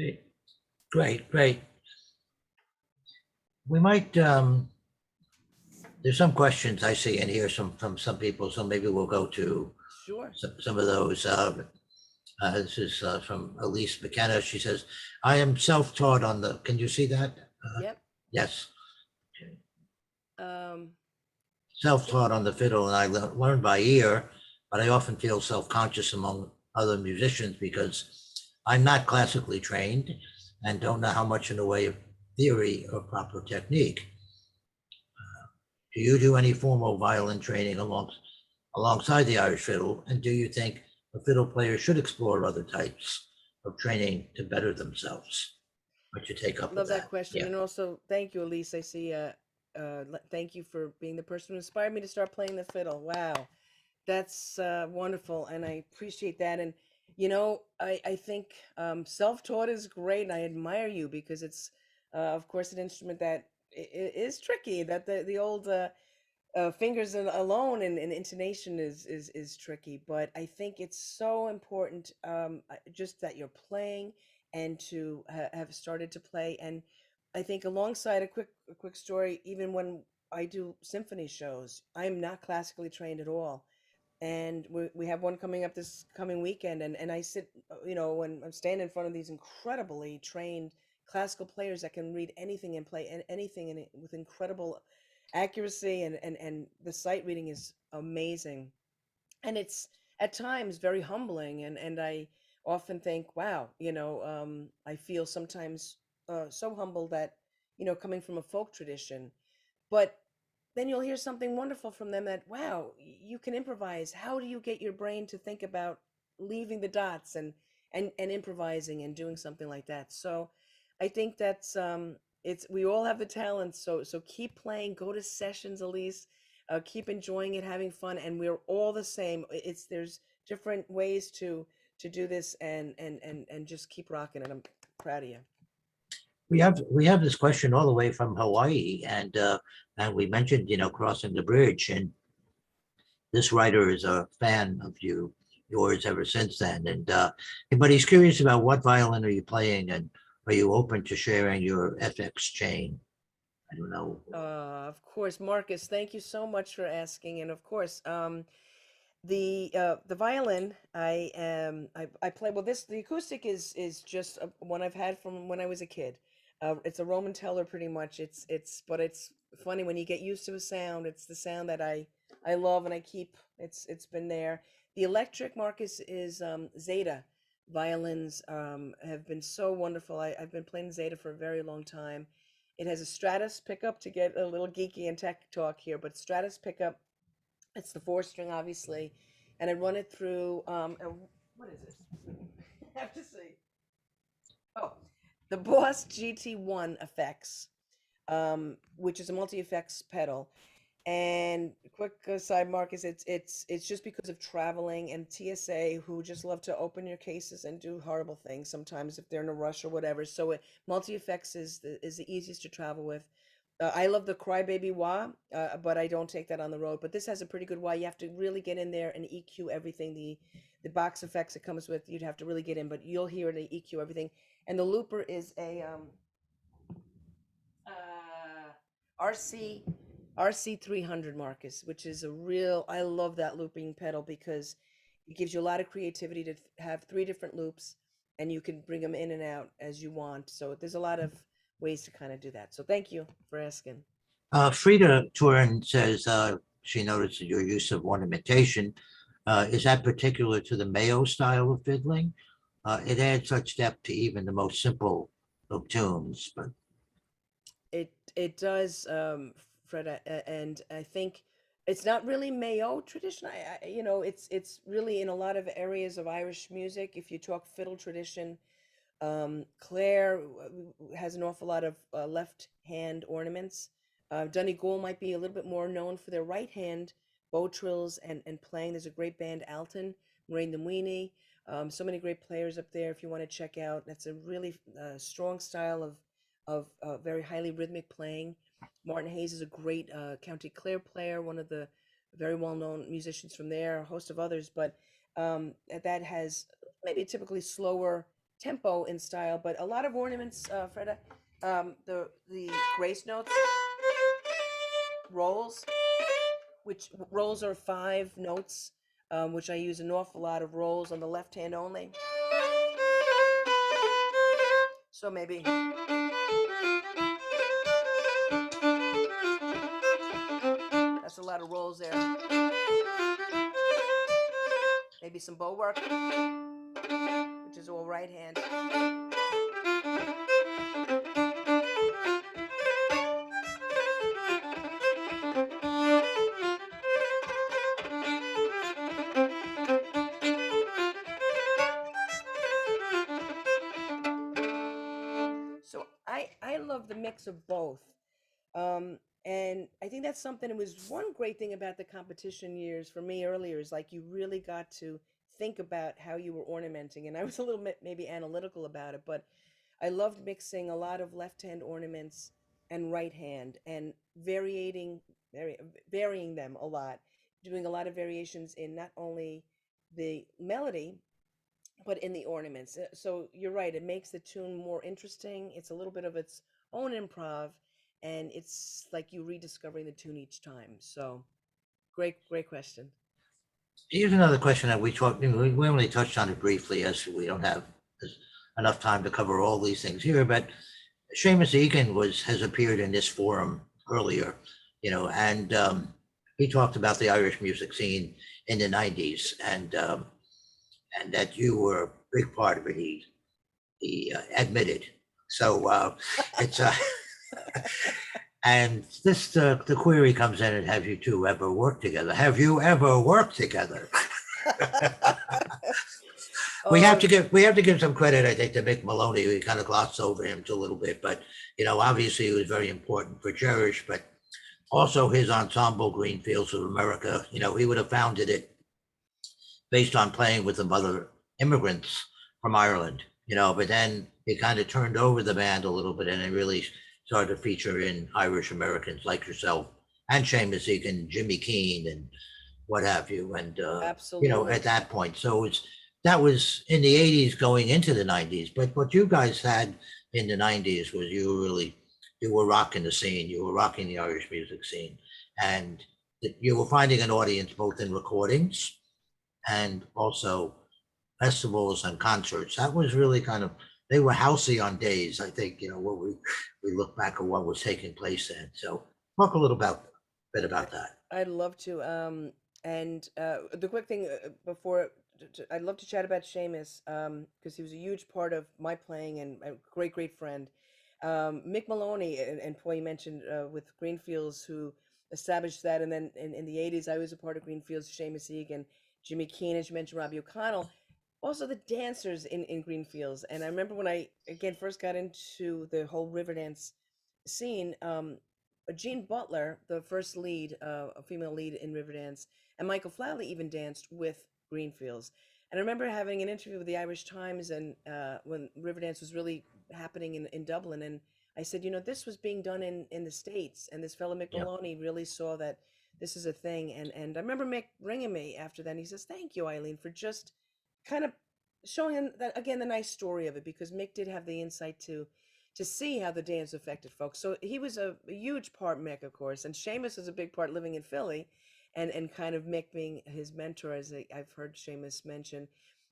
Okay. Great, great. We might, there's some questions I see in here from some people, so maybe we'll go to Sure. some of those. This is from Elise McKenna. She says, I am self-taught on the, can you see that? Yep. Yes. Okay. Um, Self-taught on the fiddle, and I learned by ear, but I often feel self-conscious among other musicians because I'm not classically trained and don't know how much in the way of theory or proper technique. Do you do any formal violin training alongside the Irish fiddle? And do you think a fiddle player should explore other types of training to better themselves? What's your take up with Love that that? question. Yeah. And also, thank you, Elise. I see, thank you for being the person who inspired me to start playing the fiddle. Wow. That's wonderful. And I appreciate that. And, I think self-taught is great. And I admire you because it's, of course, an instrument that is tricky, that the old fingers alone and intonation is tricky, but I think it's so important, just that you're playing and to have started to play. And I think alongside a quick story, even when I do symphony shows, I'm not classically trained at all, and we have one coming up this coming weekend, and I sit, when I'm standing in front of these incredibly trained classical players that can read anything and play anything with incredible accuracy, and the sight reading is amazing, and it's at times very humbling, and I often think, wow, I feel sometimes so humble that, coming from a folk tradition, but then you'll hear something wonderful from them that, wow, you can improvise. How do you get your brain to think about leaving the dots and improvising and doing something like that? So I think that's it's we all have the talent. So keep playing, go to sessions, Elise, keep enjoying it, having fun, and we're all the same. It's there's different ways to do this, and just keep rocking it. I'm proud of you. We have this question all the way from Hawaii, and we mentioned crossing the bridge, and this writer is a fan of yours ever since then, and but he's curious about what violin are you playing, and are you open to sharing your FX chain? I don't know. Of course, Marcus, thank you so much for asking. And of course, the violin I play, well, this the acoustic is just one I've had from when I was a kid. It's a Roman teller pretty much. It's but it's funny when you get used to a sound. It's the sound that I love and I keep. It's been there. The electric, Marcus, is Zeta violins. Have been so wonderful. I've been playing Zeta for a very long time. It has a Stratus pickup, to get a little geeky and tech talk here, but Stratus pickup, it's the four string, obviously, and I run it through. What is this? I have to see. Oh, the Boss GT1 effects, which is a multi effects pedal. And quick aside, Marcus, it's just because of traveling and TSA, who just love to open your cases and do horrible things sometimes if they're in a rush or whatever. So multi effects is the easiest to travel with. I love the Crybaby wah, but I don't take that on the road. But this has a pretty good wah. You have to really get in there and EQ everything. The box effects it comes with, you'd have to really get in, but you'll hear it and EQ everything. And the looper is a RC RC 300, Marcus, which is a real. I love that looping pedal because it gives you a lot of creativity to have three different loops, and you can bring them in and out as you want. So there's a lot of ways to kind of do that. So thank you for asking. Frida Turin says she noticed your use of ornamentation. Is that particular to the Mayo style of fiddling? It adds such depth to even the most simple of tunes, but It does, Freda, and I think it's not really Mayo tradition. It's really in a lot of areas of Irish music. If you talk fiddle tradition, Clare has an awful lot of left hand ornaments. Donegal might be a little bit more known for their right hand bow trills and playing. There's a great band, Alton, Maureen the Weenie. So many great players up there if you want to check out. That's a really strong style of very highly rhythmic playing. Martin Hayes is a great County Clare player, one of the very well known musicians from there, a host of others, but that has maybe typically slower tempo in style, but a lot of ornaments, Freda. The grace notes, rolls, which rolls are 5 notes, which I use an awful lot of rolls on the left hand only. So maybe that's a lot of rolls there. Maybe some bow work, which is all right hand. So I love the mix of both. And I think that's something. It was one great thing about the competition years for me earlier is like you really got to think about how you were ornamenting. And I was a little bit maybe analytical about it, but I loved mixing a lot of left hand ornaments and right hand and vari- varying them a lot, doing a lot of variations in not only the melody but in the ornaments. So you're right, it makes the tune more interesting. It's a little bit of its own improv, and it's like you rediscovering the tune each time. So great question. Here's another question that we only touched on it briefly as we don't have enough time to cover all these things here, but Seamus Egan has appeared in this forum earlier, and he talked about the Irish music scene in the 90s and that you were a big part of it, he admitted. So it's and the query comes in, and have you two ever worked together? Have you ever worked together? We have to give some credit, I think, to Mick Maloney. We kind of glossed over him a little bit, but obviously he was very important for Cherish, but also his ensemble, Greenfields of America. He would have founded it based on playing with some other immigrants from Ireland. But then he kind of turned over the band a little bit, and it really started to feature in Irish Americans like yourself and Seamus Egan, Jimmy Keane, and what have you. And Absolutely. at that point, so that was in the 80s going into the 90s. But what you guys had in the 90s was you were rocking the scene. You were rocking the Irish music scene, and you were finding an audience both in recordings and also festivals and concerts. That was really they were housey on days, I think, what we look back at what was taking place then. So talk a little bit about that. I'd love to. And the quick thing before, I'd love to chat about Seamus because he was a huge part of my playing and a great friend. Mick Maloney and Paul, you mentioned with Greenfields, who established that, and then in the 80s, I was a part of Greenfields, Seamus Egan, Jimmy Keane, as you mentioned, Robbie O'Connell, also the dancers in Greenfields. And I remember when I again first got into the whole Riverdance scene, Jean Butler, the first lead, a female lead in Riverdance, and Michael Flatley even danced with Greenfields. And I remember having an interview with the Irish Times, and when Riverdance was really happening in Dublin, and I said, this was being done in the States, and this fellow Mick Yeah. Maloney really saw that this is a thing. And I remember Mick ringing me after that, and he says, "Thank you, Eileen, for just kind of showing him that again the nice story of it," because Mick did have the insight to see how the dance affected folks. So he was a huge part, Mick, of course, and Seamus was a big part living in Philly, and kind of Mick being his mentor, as I've heard Seamus mention.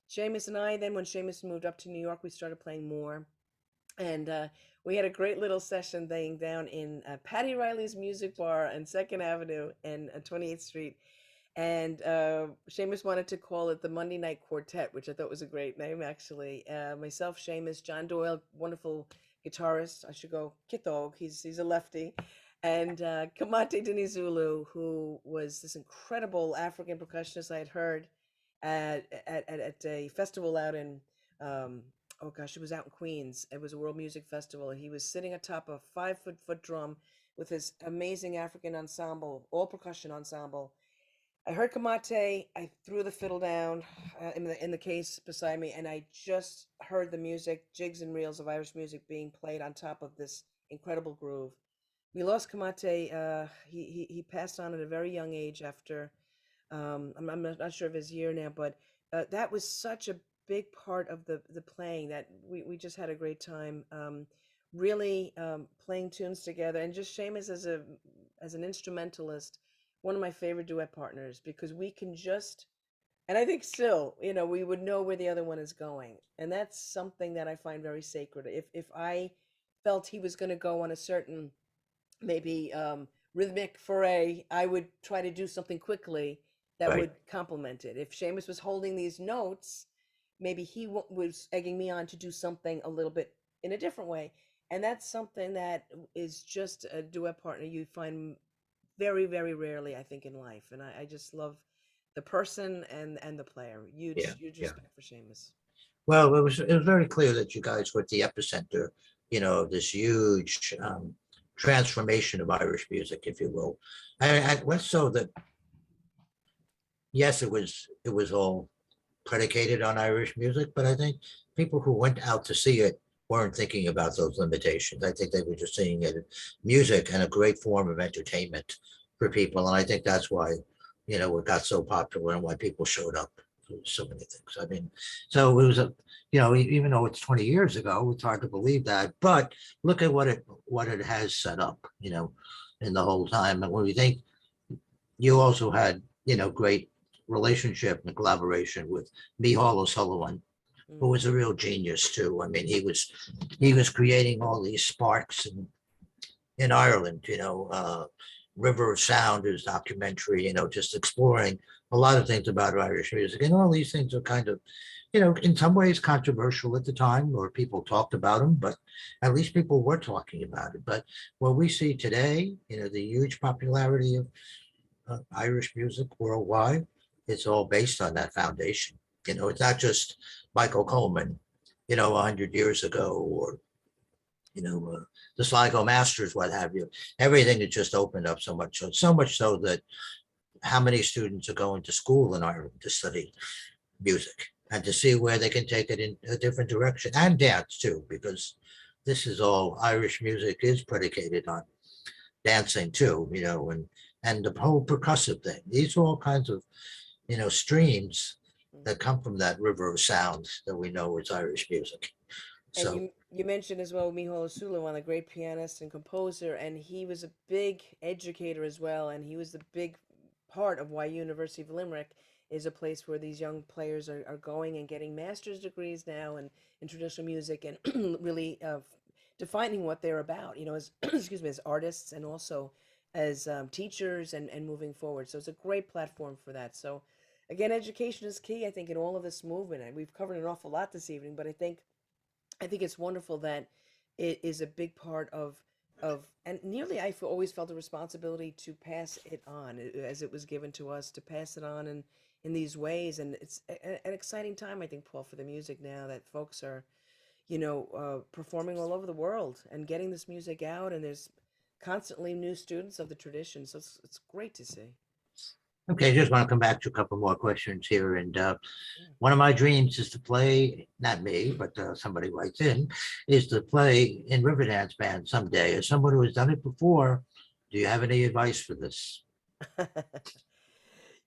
Seamus and I, then when Seamus moved up to New York, we started playing more, and we had a great little session laying down in Patty Riley's Music Bar on Second Avenue and 28th Street. And Seamus wanted to call it the Monday Night Quartet, which I thought was a great name, actually. Myself, Seamus, John Doyle, wonderful guitarist. I should go Kitog. He's a lefty, and Kamate Dinizulu, who was this incredible African percussionist I had heard at a festival out in oh gosh, it was out in Queens. It was a World Music Festival. He was sitting atop a 5 foot drum with his amazing African ensemble, all percussion ensemble. I heard Kamate. I threw the fiddle down in the case beside me, and I just heard the music, jigs and reels of Irish music being played on top of this incredible groove. We lost Kamate. He passed on at a very young age after. I'm not sure of his year now, but that was such a big part of the playing that we just had a great time, really playing tunes together, and just Seamus as an instrumentalist, one of my favorite duet partners, because we can just, and I think still, we would know where the other one is going. And that's something that I find very sacred. If I felt he was going to go on a certain, maybe rhythmic foray, I would try to do something quickly that Right. would complement it. If Seamus was holding these notes, maybe he was egging me on to do something a little bit in a different way. And that's something that is just a duet partner you find very, very rarely, I think, in life. And I just love the person and the player. Yeah. Huge Yeah. respect for Seamus. Well, it was very clear that you guys were at the epicenter, of this huge transformation of Irish music, if you will. And less so that, yes, it was all predicated on Irish music, but I think people who went out to see it weren't thinking about those limitations. I think they were just seeing it as music and a great form of entertainment for people. And I think that's why, it got so popular and why people showed up for so many things. I mean, so it was even though it's 20 years ago, it's hard to believe that. But look at what it has set up, in the whole time. And when we think you also had, great relationship and collaboration with Micheál O'Sullivan, who Mm. was a real genius too. I mean, he was creating all these sparks in Ireland, River of Sound is documentary, just exploring a lot of things about Irish music. And all these things are kind of, in some ways controversial at the time, or people talked about them, but at least people were talking about it. But what we see today, the huge popularity of Irish music worldwide, it's all based on that foundation. It's not just Michael Coleman, 100 years ago, or the Sligo Masters, what have you. Everything has just opened up so much so that how many students are going to school in Ireland to study music and to see where they can take it in a different direction, and dance too, because this is all Irish music is predicated on dancing too, and the whole percussive thing. These are all kinds of, streams Mm. that come from that river of sound that we know is Irish music. And So, you mentioned as well Micheál O'Sullivan, a great pianist and composer, and he was a big educator as well, and he was the big part of why University of Limerick is a place where these young players are going and getting master's degrees now in traditional music, and really defining what they're about, as excuse me, as artists, and also as teachers, and moving forward. So it's a great platform for that. So again, education is key, I think, in all of this movement. And we've covered an awful lot this evening, but I think it's wonderful that it is a big part of, and nearly always felt a responsibility to pass it on, as it was given to us, to pass it on in these ways. And it's an exciting time, I think, Paul, for the music now, that folks are, performing all over the world and getting this music out, and there's constantly new students of the tradition. So it's great to see. okay, just want to come back to a couple more questions here. And Yeah. one of my dreams is to play, not me, but somebody writes in, is to play in Riverdance band someday. As someone who has done it before, do you have any advice for this?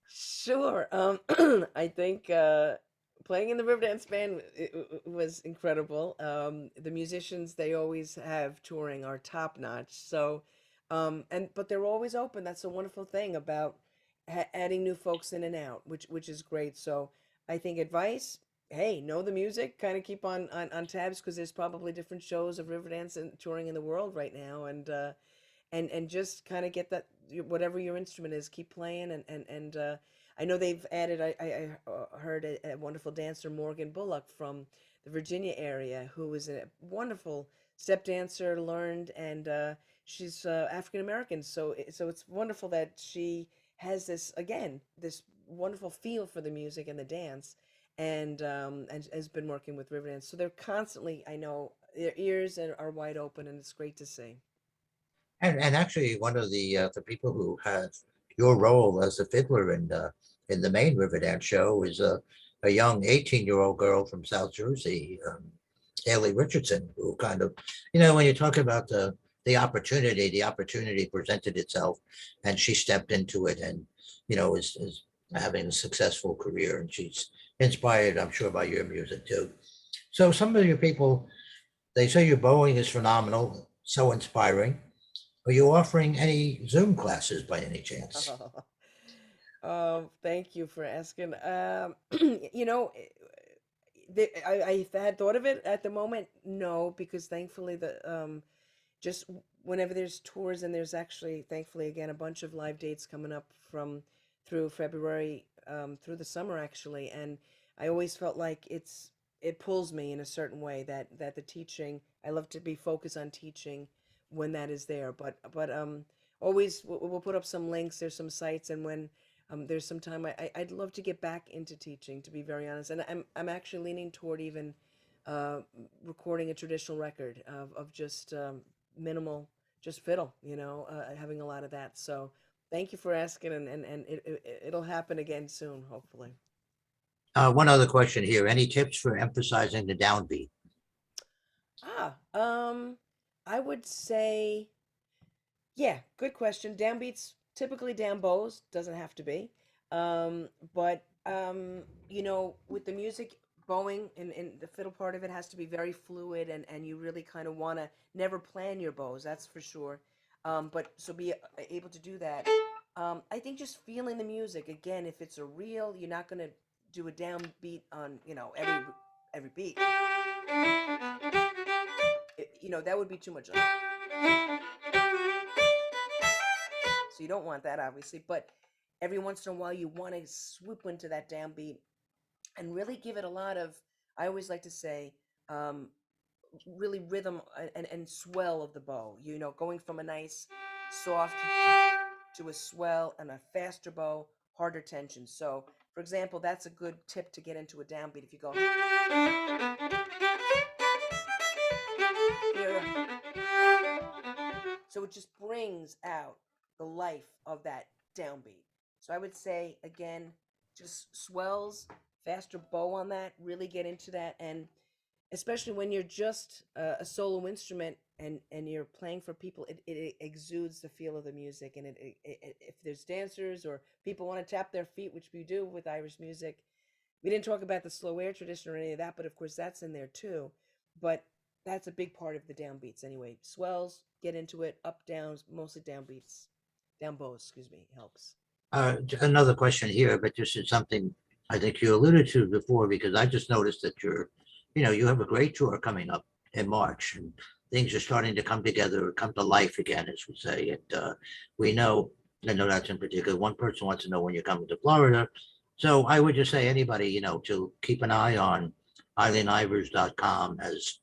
Sure. I think playing in the Riverdance band was incredible. The musicians they always have touring are top notch. So, but they're always open. That's a wonderful thing about adding new folks in and out, which is great. So, I think advice. Hey, know the music. Kind of keep on tabs, because there's probably different shows of Riverdance and touring in the world right now, and just kind of get that, whatever your instrument is, keep playing. And I know they've added, I heard a wonderful dancer, Morgan Bullock, from the Virginia area, who is a wonderful step dancer, learned, and she's African American. So it's wonderful that she has this, again, this wonderful feel for the music and the dance, and has been working with Riverdance. So they're constantly, I know, their ears are wide open, and it's great to see. And actually, one of the people who has your role as the fiddler in the main Riverdance show is a young 18-year-old girl from South Jersey, Haley Richardson, who kind of, when you talk about the opportunity presented itself, and she stepped into it, and is having a successful career, and she's inspired, I'm sure, by your music too. So some of your people, they say your bowing is phenomenal, so inspiring. Are you offering any Zoom classes by any chance? Thank you for asking. You know, I had thought of it at the moment. No, because thankfully just whenever there's tours, and there's actually thankfully again a bunch of live dates coming up from through February, through the summer actually, and I always felt like it pulls me in a certain way that the teaching, I love to be focused on teaching when that is there, but always we'll put up some links. There's some sites, and when there's some time, I'd love to get back into teaching, to be very honest, and I'm actually leaning toward even uh, recording a traditional record of just minimal, just fiddle, having a lot of that. So thank you for asking, and it'll happen again soon, hopefully. One other question here. Any tips for emphasizing the downbeat? Ah, I would say, yeah, good question. Downbeats, typically down bows, doesn't have to be. But with the music, bowing and the fiddle part of it has to be very fluid, and you really kind of want to never plan your bows, that's for sure. But so be able to do that. I think just feeling the music, again, if it's a real, you're not going to do a downbeat on, every beat. That would be too much. So you don't want that, obviously. But every once in a while, you want to swoop into that downbeat and really give it a lot of, I always like to say, um, really rhythm and swell of the bow. Going from a nice soft to a swell and a faster bow, harder tension. So, for example, that's a good tip to get into a downbeat. If you go, so it just brings out the life of that downbeat. So I would say again, just swells, faster bow on that, really get into that, and especially when you're just a solo instrument and you're playing for people, it exudes the feel of the music, and if there's dancers or people want to tap their feet, which we do with Irish music. We didn't talk about the slow air tradition or any of that, but of course that's in there too. But that's a big part of the downbeats anyway. Swells, get into it, up, downs, mostly downbeats. Down bows, excuse me, helps. Another question here, but this is something I think you alluded to before, because I just noticed that you have a great tour coming up in March, and things are starting to come together, come to life again, as we say. And we know, I know that's in particular, one person wants to know when you're coming to Florida. So I would just say anybody, to keep an eye on eileenivers.com, as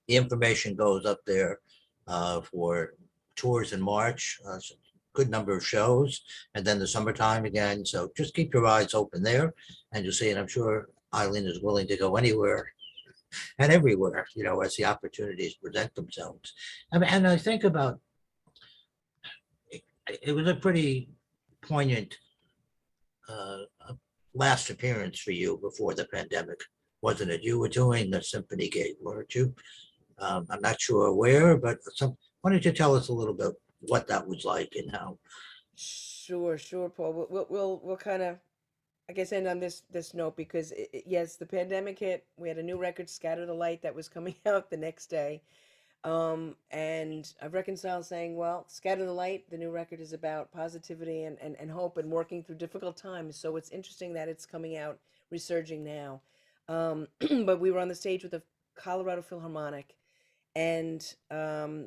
the information goes up there for tours in March, good number of shows, and then the summertime again. So just keep your eyes open there, and you'll see. And I'm sure Eileen is willing to go anywhere and everywhere, as the opportunities present themselves. And I think about it was a pretty poignant uh, last appearance for you before the pandemic, wasn't it? You were doing the symphony gig, weren't you? I'm not sure where, but why don't you tell us a little bit what that was like and how? Sure, sure, Paul. We'll kind of, I guess, end on this note, because yes, the pandemic hit. We had a new record, "Scatter the Light," that was coming out the next day. And I've reconciled saying, well, "Scatter the Light," the new record, is about positivity and hope and working through difficult times. So it's interesting that it's coming out, resurging now. But we were on the stage with the Colorado Philharmonic, and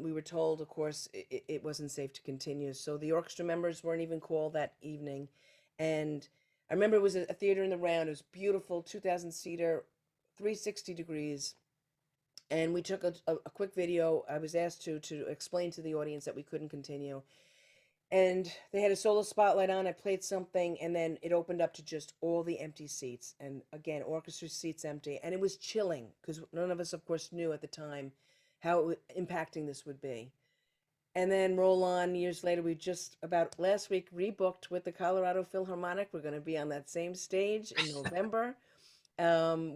we were told, of course, it wasn't safe to continue. So the orchestra members weren't even called that evening. And I remember it was a theater in the round. It was beautiful, 2,000 seater, 360 degrees. And we took a quick video. I was asked to explain to the audience that we couldn't continue. And they had a solo spotlight on. I played something, and then it opened up to just all the empty seats. And again, orchestra seats empty. And it was chilling, because none of us, of course, knew at the time how impacting this would be. And then roll on years later, we just about last week rebooked with the Colorado Philharmonic. We're going to be on that same stage in November.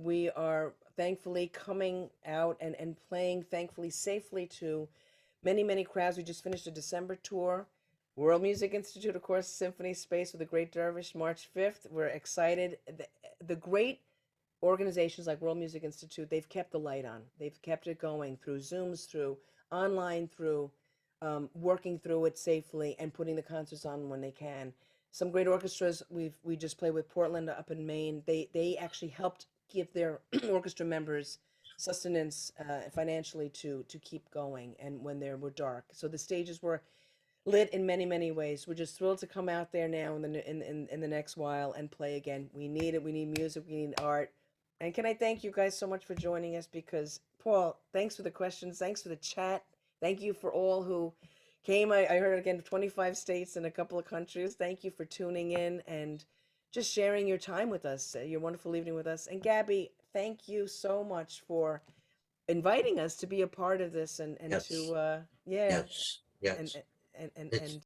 We are thankfully coming out and playing, thankfully, safely to many, many crowds. We just finished a December tour. World Music Institute, of course, Symphony Space with the Great Dervish, March 5th. We're excited. the great organizations like World Music Institute, they've kept the light on. They've kept it going through Zooms, through online, through working through it safely and putting the concerts on when they can. Some great orchestras we just played with Portland up in Maine. They actually helped give their orchestra members sustenance financially to keep going, and when they were dark. So the stages were lit in many ways. We're just thrilled to come out there now in the next while and play again. We need it. We need music. We need art. And can I thank you guys so much for joining us? Because Paul, thanks for the questions. Thanks for the chat. Thank you for all who came. I heard again 25 states and a couple of countries. Thank you for tuning in and just sharing your time with us, your wonderful evening with us. And Gabby, thank you so much for inviting us to be a part of this and Yes. to yeah Yes. and Yes. and and It's and